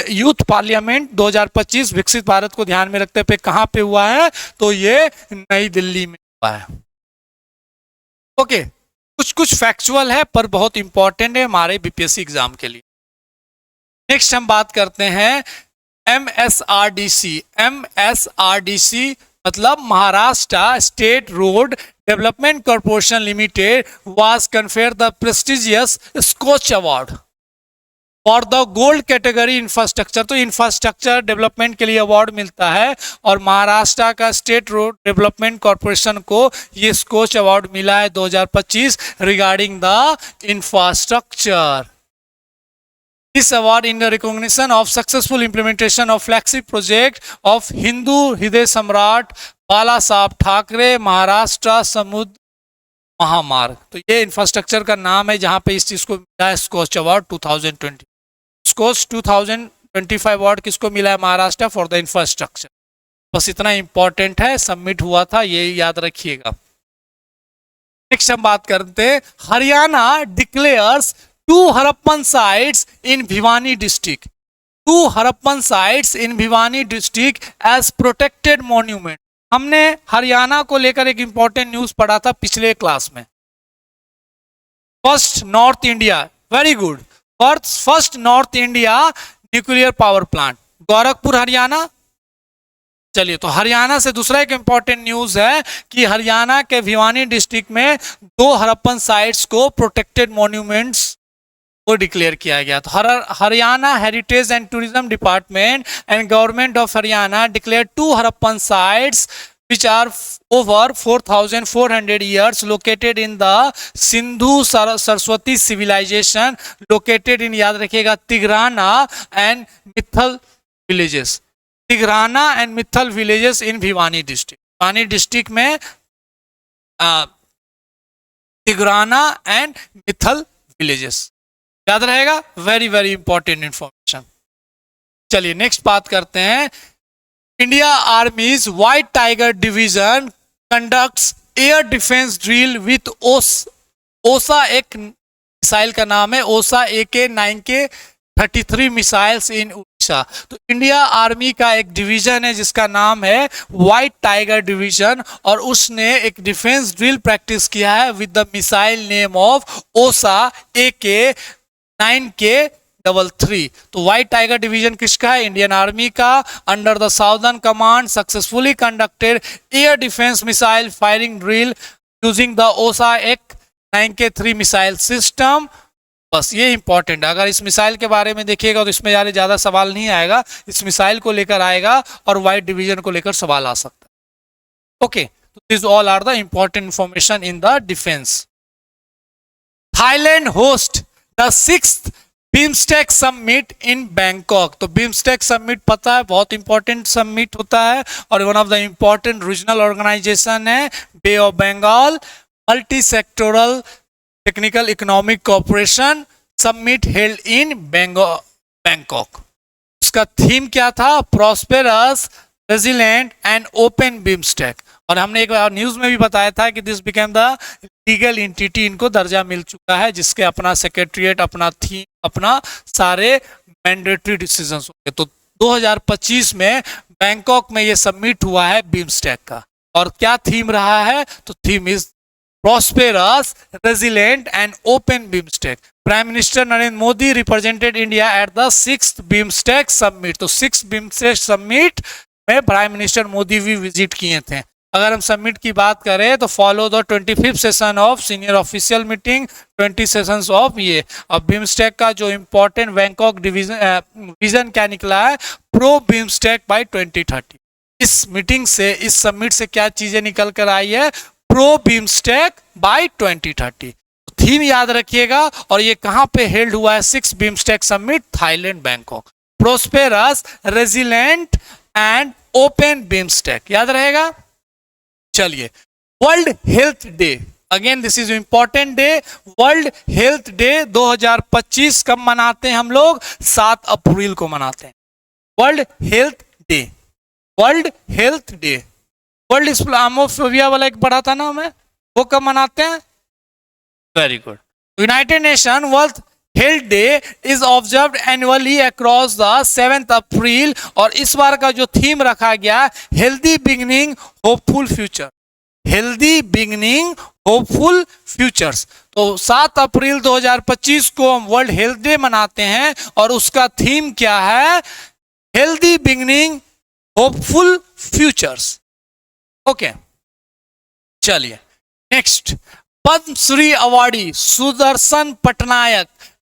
Youth parliament 2025 Viksit Bharat को ध्यान में रखते हुए कहां पे हुआ है? तो ये नई दिल्ली में हुआ है। ओके, कुछ फैक्चुअल है पर बहुत इंपॉर्टेंट है हमारे बीपीएससी एग्जाम के लिए। नेक्स्ट हम बात करते हैं एमएसआरडीसी। एमएसआरडीसी मतलब Maharashtra state road development corporation limited was conferred the prestigious Skoch award for the gold category infrastructure. तो इंफ्रास्ट्रक्चर डेवलपमेंट के लिए अवार्ड मिलता है और महाराष्ट्र का स्टेट रोड डेवलपमेंट कॉर्पोरेशन को ये स्कॉच अवार्ड मिला है 2025 regarding the infrastructure. This award in the recognition of successful implementation of flagship project of Hindu Hriday Samrat बाला साहब ठाकरे महाराष्ट्र समुद्र महामार्ग। तो ये इंफ्रास्ट्रक्चर का नाम है जहां पे इस चीज को मिला है स्कोच अवार्ड 2020। स्कोच 2025 अवार्ड किसको मिला है? Maharashtra for the infrastructure. बस इतना इंपॉर्टेंट है, सबमिट हुआ था, ये याद रखिएगा। नेक्स्ट हम बात करते हैं, Haryana declares 2 Harappan sites in Bhiwani district, 2 Harappan sites in Bhiwani district as protected monument. हमने हरियाणा को लेकर एक इंपॉर्टेंट न्यूज पढ़ा था पिछले क्लास में। First north India, very good, first north India nuclear power plant Gorakhpur Haryana. चलिए, तो हरियाणा से दूसरा एक इंपॉर्टेंट न्यूज है कि हरियाणा के भिवानी डिस्ट्रिक्ट में 2 हड़प्पन साइट्स को प्रोटेक्टेड मॉन्यूमेंट्स को डिक्लेयर किया गया। तो Haryana heritage and tourism department and government of Haryana declare 2 Harappan sites which are over 4,400 years located in the Sindhu Saraswati civilization located in, याद रखिएगा, Tigrana and Mitathal villages, Tigrana and Mitathal villages in Bhiwani district. Bhiwani district में तिगराना एंड मित्थल विलेजेस, याद रहेगा, वेरी वेरी इंपॉर्टेंट इंफॉर्मेशन। चलिए नेक्स्ट बात करते हैं, India army's white tiger division conducts air defence drill with Osa, एक मिसाइल का नाम है ओसा AK-9K-33 मिसाइल्स इन उड़ीसा। तो इंडिया आर्मी का एक डिवीजन है जिसका नाम है व्हाइट टाइगर डिवीजन, और उसने एक डिफेंस ड्रिल प्रैक्टिस किया है with the missile name of ओसा AK-9K-33। तो व्हाइट टाइगर डिवीजन किसका है? इंडियन आर्मी का। Under the southern command successfully conducted air defence missile firing drill using the ओसा AK-9K-3 मिसाइल सिस्टम। बस ये इंपॉर्टेंट है, अगर इस मिसाइल के बारे में देखिएगा तो इसमें ज्यादा सवाल नहीं आएगा, इस मिसाइल को लेकर आएगा और व्हाइट डिवीजन को लेकर सवाल आ सकता है। ओके, तो this all are the important information in the defence. Thailand host the 6th BIMSTEC summit in Bangkok. तो बिम्स्टेक समिट पता है, बहुत इंपॉर्टेंट समिट होता है और one of the important regional organisation है। Bay of Bengal multi sectoral technical economic cooperation summit held in Bangkok. उसका थीम क्या था? Prosperous, resilient and open BIMSTEC. और हमने एक बार न्यूज में भी बताया था कि this became the legal entity, इनको दर्जा मिल चुका है जिसके अपना सेक्रेटरीट, अपना थीम, अपना सारे मैंडेटरी डिसीजंस होंगे। तो 2025 में बैंकॉक में ये सबमिट हुआ है बिम्स्टेक का, और क्या थीम रहा है? तो theme is prosperous, resilient and open BIMSTEC. Prime minister Narendra Modi represented India at the 6th BIMSTEC summit. तो 6th बिम्स्टेक समिट में प्राइम मिनिस्टर मोदी भी विजिट किए थे। अगर हम समिट की बात करें तो follow the 25th session of senior official meeting, 20 sessions of ये। अब बिम्स्टेक का जो इंपॉर्टेंट बैंकॉक विजन क्या निकला है? Pro BIMSTEC by 2030। इस मीटिंग से, इस समिट से क्या चीजें निकल कर आई है? Pro BIMSTEC by 2030। थीम याद रखिएगा। और ये कहां पे हेल्ड हुआ है? 6th BIMSTEC summit, Thailand, Bangkok. Prosperous, resilient and open BIMSTEC, याद रहेगा। चलिए, world health day, again this is important day. World health day 2025 कब मनाते हैं हम लोग? 7 अप्रैल को मनाते हैं। World health day, world health day. World Islamophobia वाला एक पढ़ा था ना हमें, वो कब मनाते हैं? Very good. United nation world health day is observed annually across the 7th अप्रैल। और इस बार का जो थीम रखा गया, healthy beginning hopeful future, healthy beginning hopeful futures. तो 7 अप्रैल 2025 को हम वर्ल्ड हेल्थ डे मनाते हैं और उसका थीम क्या है? Healthy beginning hopeful futures. Okay, चलिए next. Padma Shri awardee Sudarsan Pattnaik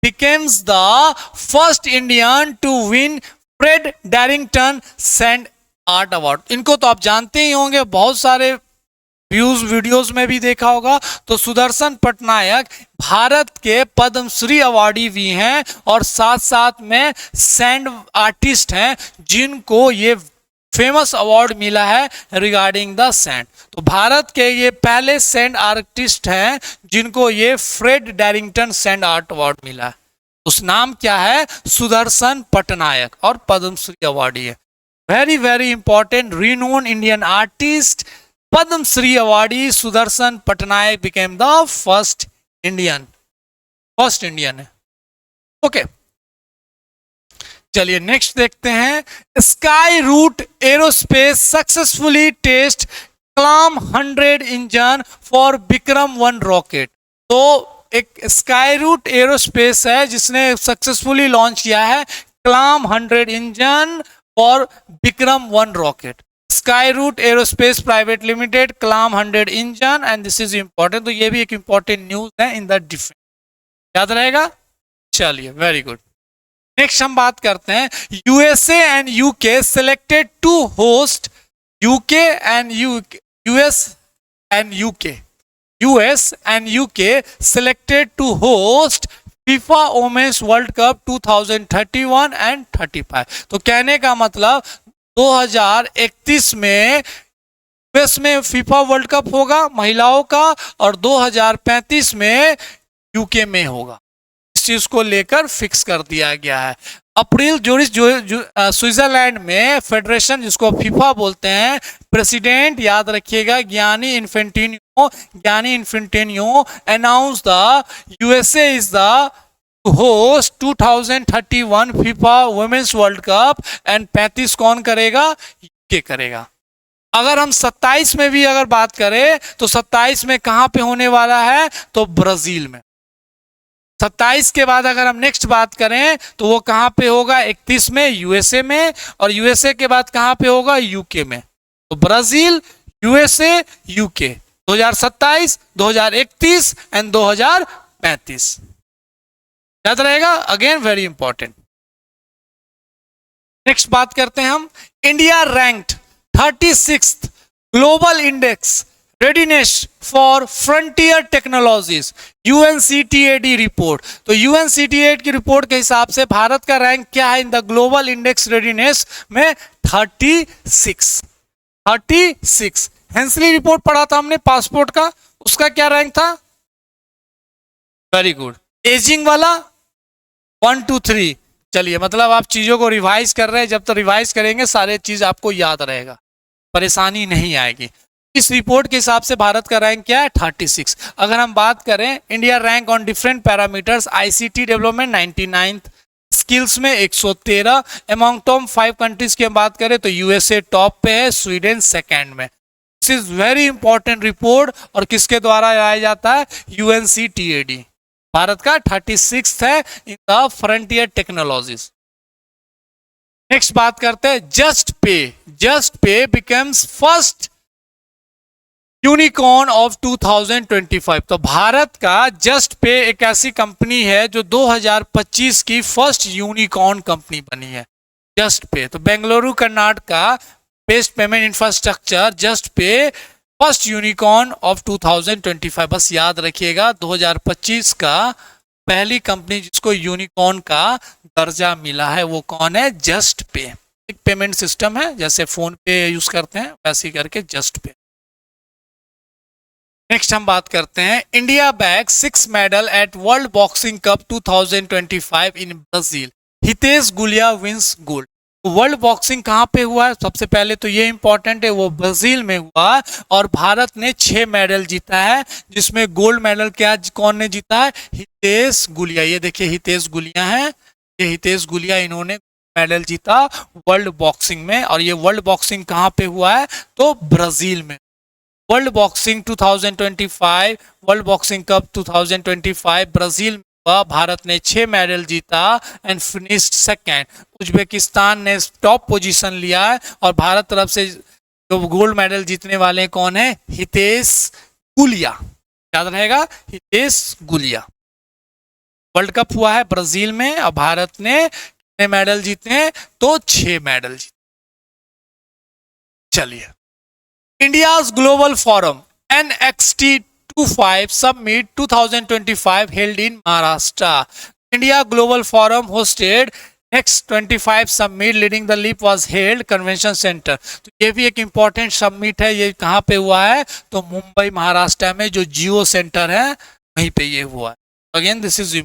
becomes the first Indian to win Fred Darrington Sand Art Award। इनको तो आप जानते ही होंगे, बहुत सारे व्यूज वीडियोस में भी देखा होगा। तो सुदर्शन पटनायक भारत के पद्मश्री अवार्डी भी हैं और साथ साथ में सैंड आर्टिस्ट हैं जिनको ये फेमस अवार्ड मिला है रिगार्डिंग द सैंड। तो भारत के ये पहले सैंड आर्टिस्ट हैं जिनको ये Fred Darrington sand art award मिला है। उस नाम क्या है? सुदर्शन पटनायक और पद्मश्री अवार्डी है। Very very important, renowned Indian artist Padma Shri awardee Sudarsan Pattnaik became the first Indian है। ओके, चलिए नेक्स्ट देखते हैं। Skyroot aerospace successfully test Kalam 100 engine for Vikram one rocket. तो एक स्काई रूट एरोस्पेस है जिसने सक्सेसफुली लॉन्च किया है Kalam 100 engine for Vikram one rocket. Skyroot aerospace private limited, Kalam 100 engine, and this is important. तो ये भी एक इंपॉर्टेंट न्यूज है इन द डिफेंस, याद रहेगा। चलिए, वेरी गुड। नेक्स्ट हम बात करते हैं USA and UK selected to host US and UK selected to host FIFA women's world cup 2031 and 35। तो कहने का मतलब 2031 में यूएस में फीफा वर्ल्ड कप होगा महिलाओं का और 2035 में यूके में होगा। इस चीज को लेकर फिक्स कर दिया गया है। अप्रैल स्विट्जरलैंड में फेडरेशन जिसको फीफा बोलते हैं, प्रेसिडेंट याद रखिएगा Gianni Infantino announce the USA is the host 2031 FIFA women's world cup and 35 कौन करेगा? यूके करेगा। अगर हम 27 में भी अगर बात करें तो 27 में कहां पे होने वाला है? तो ब्राजील में। 27 के बाद अगर हम नेक्स्ट बात करें तो वो कहां पे होगा? 31 में यूएसए में, और यूएसए के बाद कहां पे होगा? यूके में। तो ब्राजील, यूएसए, यूके 2027, 2031 एंड 2035, याद रहेगा। Again very important. नेक्स्ट बात करते हैं हम India ranked 36th global index readiness for frontier technologies, UNCTAD report. तो यूएनसीटीएडी की रिपोर्ट के हिसाब से भारत का रैंक क्या है in the global index readiness में? 36। हेंसली रिपोर्ट पढ़ा था हमने पासपोर्ट का, उसका क्या रैंक था? Very good. एजिंग वाला 1 2 3। चलिए, मतलब आप चीजों को रिवाइज कर रहे हैं, जब तक रिवाइज करेंगे सारे चीज आपको याद रहेगा, परेशानी नहीं आएगी। इस रिपोर्ट के हिसाब से भारत का रैंक क्या है? 36। अगर हम बात करें India rank on different parameters, ICT development 99th, skills में 113, अमॉन्ग टॉप 5 कंट्रीज की हम बात करें तो यूएसए टॉप पे है, स्वीडन सेकंड में। This is very important report और किसके द्वारा लाया जाता है? यूएनसीटीएडी। भारत का 36 है in the frontier technologies. Next बात करते हैं जस्ट पे बिकम्स फर्स्ट यूनिकॉर्न ऑफ 2025। तो भारत का जस्ट पे एक ऐसी कंपनी है जो 2025 की फर्स्ट यूनिकॉर्न कंपनी बनी है, जस्ट पे। तो Bengaluru Karnataka based payment infrastructure just पे फर्स्ट यूनिकॉर्न ऑफ 2025। बस याद रखिएगा 2025 का पहली कंपनी जिसको यूनिकॉर्न का दर्जा मिला है वो कौन है? जस्ट पे। एक पेमेंट सिस्टम है, जैसे फोन पे यूज करते हैं वैसे ही करके जस्ट पे। नेक्स्ट हम बात करते हैं India bag 6 medal at world boxing cup 2025 in Brazil, Hitesh Gulia wins gold. World boxing कहां पे हुआ है? सबसे पहले तो ये इंपॉर्टेंट है, वो ब्राजील में हुआ और भारत ने 6 मेडल जीता है, जिसमें गोल्ड मेडल क्या कौन ने जीता है? हितेश गुलिया। ये देखिए हितेश गुलिया है, ये हितेश गुलिया, इन्होंने मेडल जीता वर्ल्ड बॉक्सिंग में। और ये वर्ल्ड बॉक्सिंग कहां पे हुआ है? तो ब्राजील में। World boxing 2025, world boxing cup 2025 Brazil में हुआ। भारत ने 6 मेडल जीता एंड फिनिश्ड सेकंड। उज्बेकिस्तान ने टॉप पोजीशन लिया है और भारत तरफ से जो गोल्ड मेडल जीतने वाले कौन है? हितेश गुलिया, याद रहेगा हितेश गुलिया। वर्ल्ड कप हुआ है ब्राजील में और भारत ने कितने मेडल जीते हैं? तो 6 मेडल जीते। चलिए, India's global forum NXT25 Summit 2025 held in Maharashtra. India Global Forum hosted Next 25 Summit leading the leap was held Convention Center. तो ये भी एक इम्पोर्टेंट समिट है. ये कहाँ पे हुआ है? तो मुंबई महाराष्ट्र में जो जियो सेंटर है वहीं पे ये हुआ है. Again this is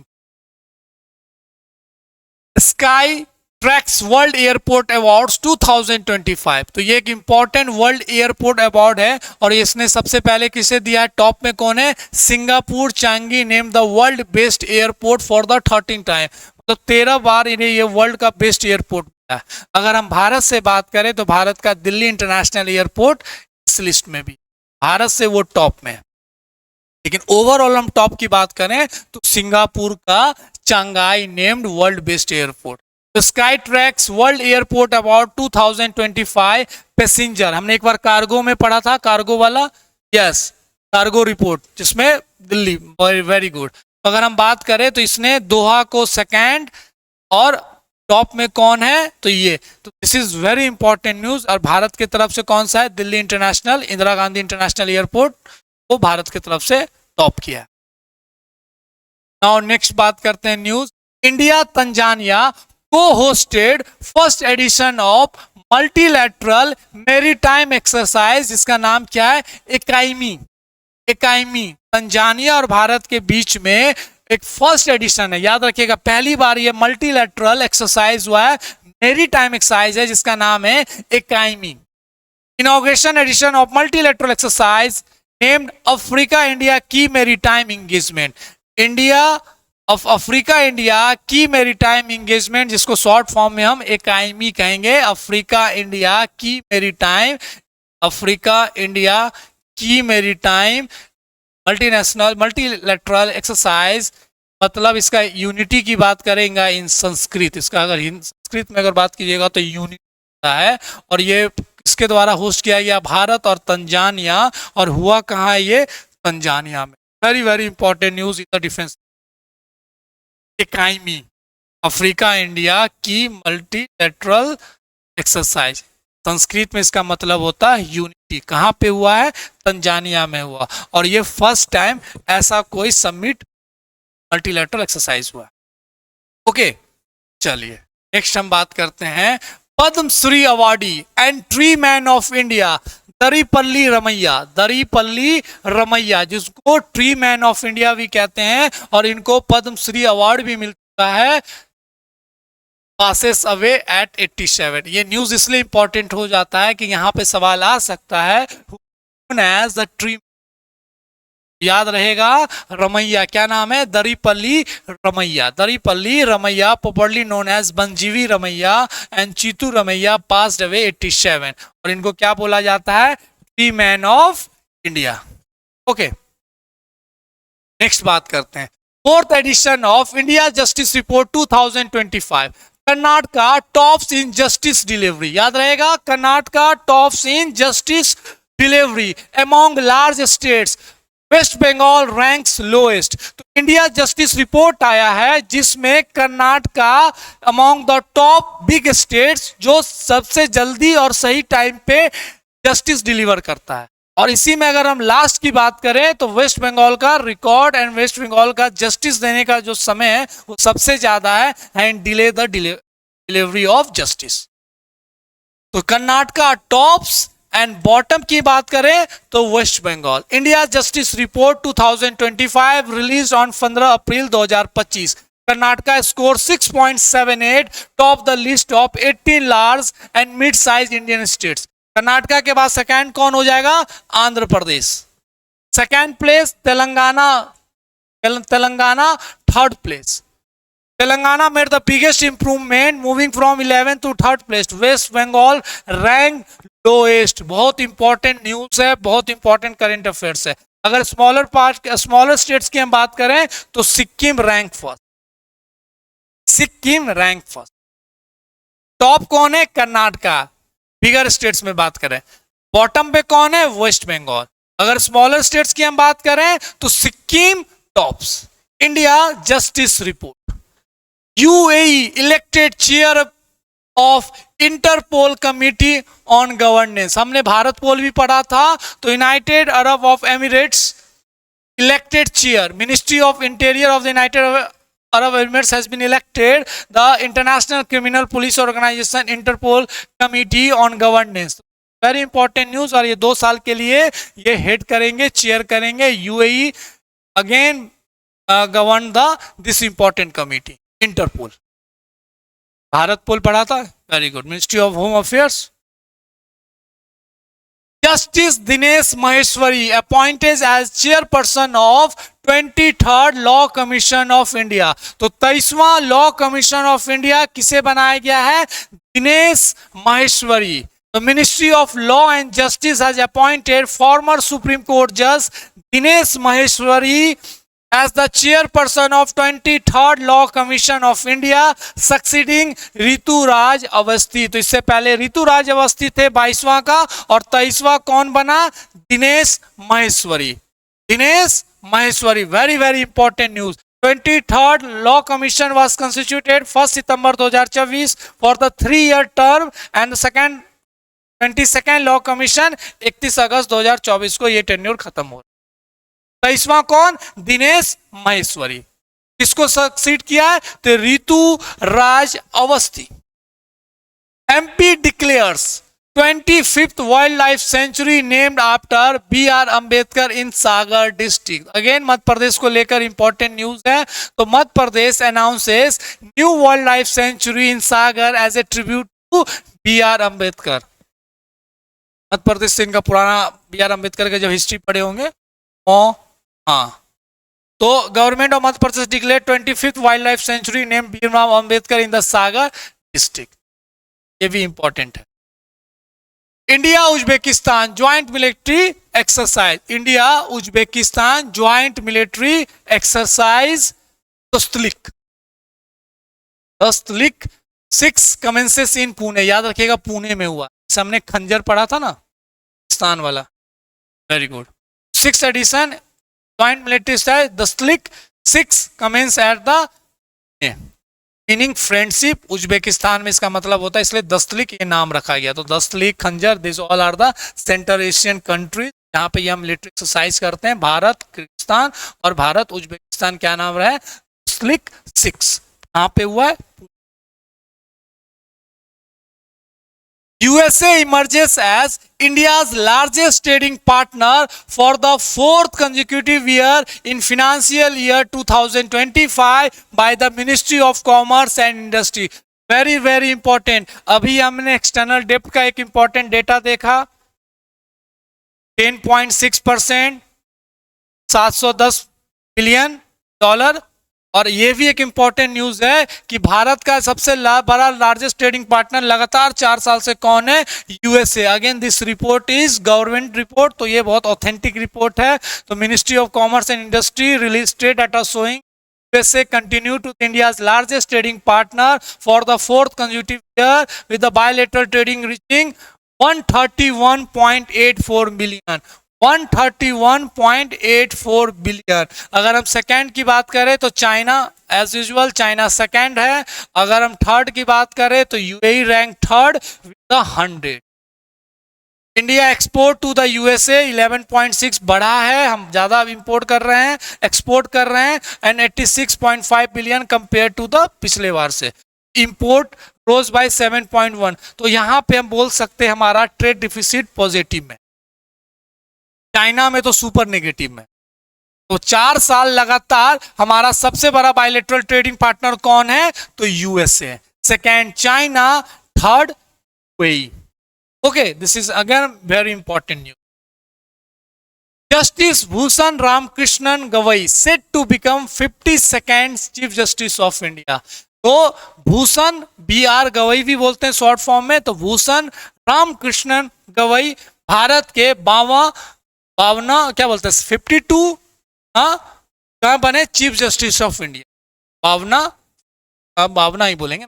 sky tracks world airport awards 2025. तो ये एक इंपॉर्टेंट वर्ल्ड एयरपोर्ट अवार्ड है और इसने सबसे पहले किसे दिया है? टॉप में कौन है? Singapore Changi name the world best airport for the 13th time. तो 13 बार इन्हें ये वर्ल्ड का बेस्ट एयरपोर्ट मिला. अगर हम भारत से बात करें तो भारत का दिल्ली इंटरनेशनल एयरपोर्ट इस लिस्ट में भी, भारत से वो टॉप में है. लेकिन ओवरऑल हम टॉप की बात करें तो सिंगापुर का चांगाई नेम्ड वर्ल्ड बेस्ट एयरपोर्ट. तो sky tracks world airport award 2025 passenger, हमने एक बार कार्गो में पढ़ा था, कार्गो वाला, यस, कार्गो रिपोर्ट जिसमें दिल्ली, वेरी गुड. अगर हम बात करें तो इसने दोहा को सेकंड और टॉप में कौन है? तो ये. तो this is very important news. और भारत की तरफ से कौन सा है? Delhi international, Indira Gandhi international airport वो भारत की तरफ से टॉप किया. नाउ नेक्स्ट बात करते हैं news. India Tanzania co-hosted first edition of multilateral maritime exercise, जिसका नाम क्या है? एकाइमी. एकाइमी तंजानिया और भारत के बीच में एक फर्स्ट एडिशन है. याद रखिएगा, पहली बार ये मल्टीलैटरल एक्सरसाइज हुआ है, मेरीटाइम एक्सरसाइज है जिसका नाम है AIKEYME. Inauguration edition of multilateral exercise named Africa India key maritime engagement. India of Africa India key maritime engagement, जिसको शॉर्ट फॉर्म में हम एकाइमी कहेंगे. Africa India key maritime, Africa India key maritime multinational multilateral exercise. मतलब इसका यूनिटी की बात करेंगे इन संस्कृत, इसका अगर संस्कृत में अगर बात कीजिएगा तो यूनिटी है. और ये इसके द्वारा होस्ट किया गया भारत और तंजानिया, और हुआ कहाँ है? ये तंजानिया में. Very very important news in the defence. AIKEYME Africa India key multilateral exercise, Sanskrit में इसका मतलब होता है यूनिटी. कहाँ पे हुआ है? तंजानिया में हुआ. और ये फर्स्ट टाइम ऐसा कोई समिट मल्टीलैटरल एक्सरसाइज हुआ. ओके, चलिए नेक्स्ट हम बात करते हैं Padma Shri awardee and tree man of India Daripalli Ramaiah. Daripalli Ramaiah जिसको ट्री मैन ऑफ इंडिया भी कहते हैं, और इनको पद्मश्री अवार्ड भी मिल चुका है. Passes away at 87. ये न्यूज इसलिए इंपॉर्टेंट हो जाता है कि यहाँ पे सवाल आ सकता है एज द ट्री. याद रहेगा, रमैया क्या नाम है? Daripalli Ramaiah. Daripalli Ramaiah popularly known as Vanajeevi Ramaiah and Chettu Ramaiah passed away 87. और इनको क्या बोला जाता है? Tree man of India. Okay, next बात करते हैं. Fourth edition of India justice report 2025. Karnataka tops in justice delivery. याद रहेगा, Karnataka tops in justice delivery among large states. West Bengal ranks lowest. तो इंडिया जस्टिस रिपोर्ट आया है जिसमें Karnataka among the top big states, जो सबसे जल्दी और सही टाइम पे जस्टिस डिलीवर करता है. और इसी में अगर हम लास्ट की बात करें तो वेस्ट बंगाल का रिकॉर्ड एंड वेस्ट बंगाल का जस्टिस देने का जो समय है वो सबसे ज्यादा है, and delay the delivery of justice. तो कर्नाटका टॉप्स एंड बॉटम की बात करें तो West Bengal. India justice report 2025 release on 15 April 2025. Karnataka score 6.78, top the list of 18 large and mid size Indian states. Karnataka के बाद सेकंड कौन हो जाएगा? Andhra Pradesh. Second place Telangana. Telangana third place. Telangana made the biggest improvement moving from 11th to 3rd place. West Bengal ranked lowest. बहुत इंपॉर्टेंट न्यूज है, बहुत इंपॉर्टेंट करंट अफेयर्स है. अगर स्मॉलर स्टेट्स की हम बात करें तो Sikkim rank first. Sikkim rank first. Top कौन है? कर्नाटका. बिगर स्टेट्स में बात करें, बॉटम पे कौन है? वेस्ट बंगाल. अगर स्मॉलर स्टेट्स की हम बात करें तो Sikkim tops. India justice report. UAE elected chair of Interpol committee on governance. हमने भारत पोल भी पढ़ा था। तो United Arab of Emirates elected chair, Ministry of Interior of the United Arab Emirates has been elected the International Criminal Police Organization Interpol Committee on Governance। Very important news. और ये 2 साल के लिए ये हेड करेंगे, चेयर करेंगे। UAE again govern the this important committee Interpol. Bharatpol पढ़ा था, very good. Ministry of home affairs, Justice Dinesh Maheshwari appointed as chairperson of 23rd Law Commission of India। तो 23वां लॉ कमीशन ऑफ इंडिया किसे बनाया गया है? Dinesh Maheshwari. The Ministry of Law and Justice has appointed former Supreme Court Judge Dinesh Maheshwari as the chairperson of 23rd Law Commission of India, succeeding Ritu Raj Awasthi. तो इससे पहले रितु राज अवस्थी थे 22वां का, और 23वां कौन बना? Dinesh Maheshwari. Dinesh Maheshwari, very very important news. 23rd Law Commission was constituted 1 September 2024 for the 3-year term and the 22nd Law Commission 31 अगस्त 2024 को ये टेन्योर खत्म हो। 23वां कौन? दिनेश माहेश्वरी। किसको सक्सीड किया है? तो Ritu Raj Awasthi. MP declares 25th wildlife sanctuary named after BR Ambedkar in Sagar district. Again Madhya Pradesh को लेकर इंपॉर्टेंट न्यूज है। तो Madhya Pradesh announces new wildlife sanctuary in Sagar as a tribute to BR Ambedkar. Madhya Pradesh से इनका पुराना BR अंबेडकर का जब हिस्ट्री पढ़े होंगे, हाँ। तो government of Madhya Pradesh declare 25th wildlife sanctuary name Bhimrao Ambedkar in the Sagar district. ये भी इंपॉर्टेंट है। India Uzbekistan joint military exercise. India Uzbekistan joint military exercise Dustlik. 6 commences in Pune. याद रखिएगा पुणे में हुआ। हमने खंजर पढ़ा था ना, पाकिस्तान वाला। Very good. 6th edition joint military exercise Dustlik 6 commence at the meaning friendship. Uzbekistan में इसका मतलब होता है, इसलिए दस्तलिक ये नाम रखा गया। तो Dustlik, Khanjar, this all are the central Asian countries जहां पे यह मिलिट्री एक्सरसाइज करते हैं। भारत, किर्गिस्तान और भारत उज्बेकिस्तान क्या नाम रहा है? दस्तलिक 6। कहां पे हुआ है? USA emerges as India's largest trading partner for the 4th consecutive year in financial year 2025 by the Ministry of Commerce and Industry। Very very important। अभी हमने एक्सटर्नल डेप्ट का एक इंपॉर्टेंट डेटा देखा, 10.6%, $710 बिलियन। और ये भी एक इंपॉर्टेंट न्यूज है कि भारत का सबसे बड़ा लार्जेस्ट ट्रेडिंग पार्टनर लगातार 4 साल से कौन है? USA. Again this report is government report, तो ये बहुत ऑथेंटिक रिपोर्ट है। तो ministry of commerce and industry release data showing USA continue to be India's largest trading partner for the 4th consecutive year with the bilateral trading reaching 131.84 billion। 131.84 billion. अगर हम सेकंड की बात करें तो China as usual, China second है। अगर हम थर्ड की बात करें तो UAE rank third with the 100। India export to the USA 11.6 बढ़ा है, हम ज्यादा इंपोर्ट कर रहे हैं, एक्सपोर्ट कर रहे हैं। And 86.5 billion compare to the पिछले बार से। Import rose by 7.1। तो यहां पे हम बोल सकते हैं हमारा ट्रेड डिफिसिट पॉजिटिव में, चाइना में तो सुपर नेगेटिव में। तो 4 साल लगातार हमारा सबसे बड़ा बायलैटरल ट्रेडिंग पार्टनर कौन है? तो USA, second China, third UAE. Okay, this is again very important news. Justice Bhushan Ramakrishnan Gavai set to become 52nd chief justice of India. तो भूषण BR गवई भी बोलते हैं शॉर्ट फॉर्म में। तो भूषण रामकृष्णन गवई भारत के 52 क्या बोलते हैं 52 कहां बने? Chief justice of India. 52 ही बोलेंगे।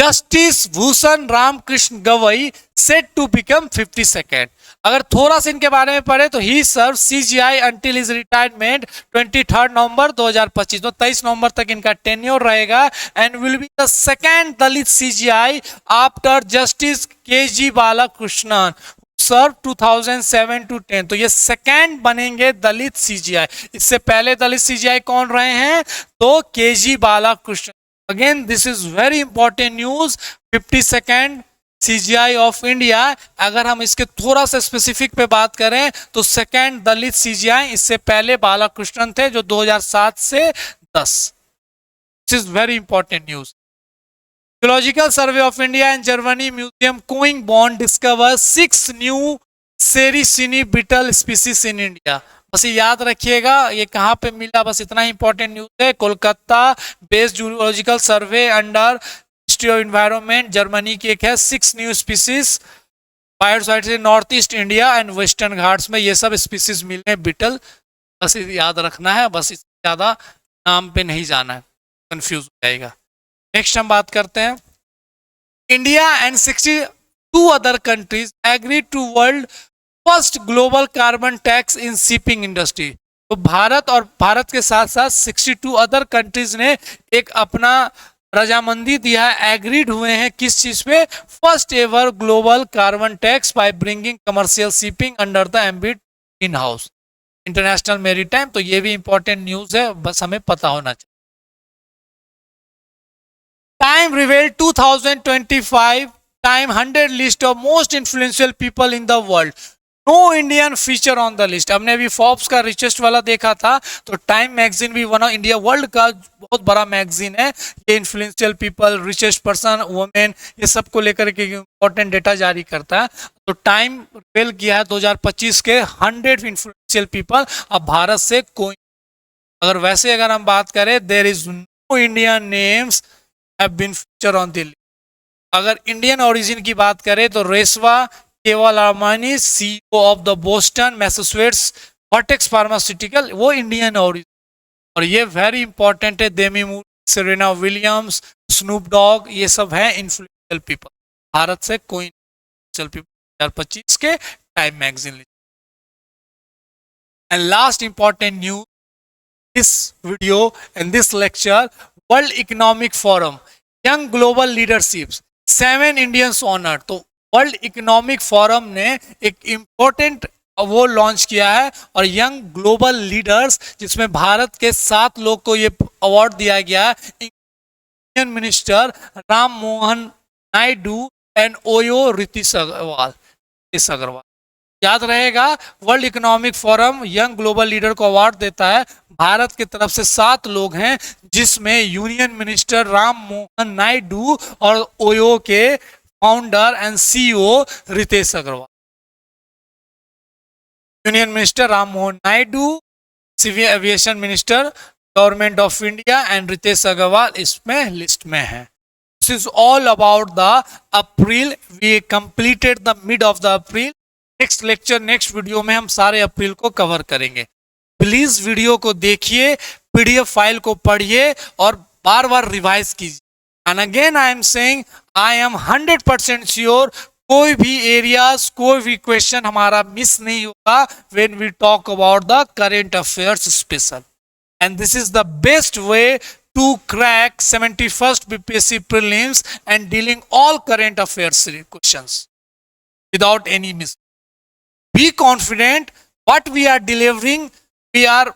Justice Bhushan Ramakrishna Gavai set to become 52nd। अगर थोड़ा सा इनके बारे में पढ़े तो ही serve CJI until his retirement 23 November 2025, तो 23 नवंबर तक इनका टेन्योर रहेगा and will be the second Dalit CJI after justice KG Balakrishnan serve 2007 to 10। तो ये सेकेंड बनेंगे दलित सीजीआई। इससे पहले दलित सीजीआई कौन रहे हैं? तो KG Balakrishnan. Again this is very important news, 52nd CGI of India. अगर हम इसके थोड़ा सा स्पेसिफिक पे बात करें तो सेकेंड दलित सीजीआई, इससे पहले बालाकृष्णन थे जो 2007 से 10। This is very important news. Geological Survey of India and Germany Museum Koingbond discovers 6 new Sericini beetle species in India। बस ये याद रखिएगा ये कहाँ पे मिला, बस इतना ही इंपॉर्टेंट न्यूज है। Kolkata based zoological survey under ministry of environment, Germany की एक है। 6 न्यू स्पीसीज बायोसाइट से north east India and western Ghats में ये सब स्पीसीज मिले हैं बीटल। बस याद रखना है, बस ज्यादा नाम पे नहीं जाना है, कंफ्यूज हो जाएगा। नेक्स्ट हम बात करते हैं, India and 62 other countries agree to world first global carbon tax in shipping industry. तो भारत और भारत के साथ साथ 62 अदर कंट्रीज ने एक अपना रजामंदी दिया है, एग्रीड हुए हैं किस चीज पे? First ever global carbon tax by bringing commercial shipping under the ambit in house international maritime. तो ये भी इंपॉर्टेंट न्यूज है, बस हमें पता होना चाहिए। Time revealed 2025 Time 100 list of most influential people in the world. No Indian feature on the list। हमने अभी फोर्ब्स का रिचेस्ट वाला देखा था, तो टाइम मैगजीन भी वन इंडिया वर्ल्ड का बहुत बड़ा मैगजीन है। ये influential people, richest person, women, ये सब को लेकर के इंपॉर्टेंट डेटा जारी करता है। तो टाइम रिवील किया है 2025 के 100 इन्फ्लुएंशियल पीपल। अब भारत से कोई, अगर वैसे अगर हम बात करें, there is no Indian names have been featured on the list। अगर इंडियन ओरिजिन की बात करें तो Reshma Kewalramani, CEO of the Boston Massachusetts Vertex pharmaceutical, वो इंडियन ओरिजिन। और ये वेरी इंपॉर्टेंट है, Demi Moore, Serena Williams, Snoop Dogg, ये सब हैं इन्फ्लुएंशियल पीपल। भारत से कोई इन्फ्लुएंशियल पीपल 2025 के Time magazine. And last important news this video and this lecture, world economic forum young global leaderships 7 Indians honour. तो वर्ल्ड इकोनॉमिक फोरम ने एक इंपॉर्टेंट वो लॉन्च किया है और यंग ग्लोबल लीडर्स, जिसमें भारत के 7 लोग को ये अवार्ड दिया गया है। Indian minister Ram Mohan Naidu and OYO Ritesh Agarwal. याद रहेगा, world economic forum young global leader को अवार्ड देता है। भारत की तरफ से 7 लोग हैं, जिसमें यूनियन मिनिस्टर राम मोहन नायडू और ओयो के founder and CEO Ritesh Agarwal. Union minister Ram Mohan Naidu, civil aviation minister government of India and Ritesh Agarwal इसमें लिस्ट में है। This is all about the April. We completed the mid of the April. Next lecture, next video में हम सारे अप्रैल को कवर करेंगे। प्लीज वीडियो को देखिए, पीडीएफ फाइल को पढ़िए और बार बार रिवाइज कीजिए। And again I am saying, I am 100% sure कोई भी एरियाज, कोई भी क्वेश्चन हमारा मिस नहीं होगा when we talk about the current affairs special. And this is the best way to crack 71st BPSC prelims and dealing all current affairs questions without any mistake. Be confident what we are delivering. We are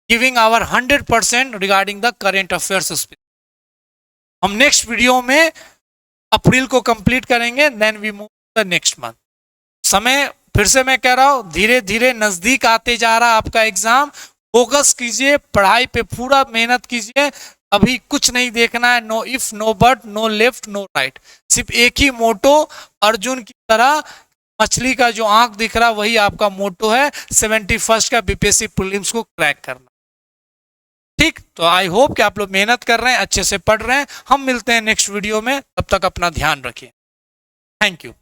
giving our 100% regarding the current affairs space. हम नेक्स्ट वीडियो में अप्रैल को कंप्लीट करेंगे, then we move the next month. समय फिर से मैं कह रहा हूं, धीरे धीरे नजदीक आते जा रहा आपका एग्जाम। फोकस कीजिए, पढ़ाई पे पूरा मेहनत कीजिए। अभी कुछ नहीं देखना है, no if, no but, no left, no right. सिर्फ एक ही मोटो, अर्जुन की तरह मछली का जो आंख दिख रहा वही आपका मोटो है, 71st का बीपीएससी प्रीलिम्स को क्रैक करना। ठीक, तो आई होप कि आप लोग मेहनत कर रहे हैं, अच्छे से पढ़ रहे हैं। हम मिलते हैं नेक्स्ट वीडियो में, तब तक अपना ध्यान रखिए। Thank you.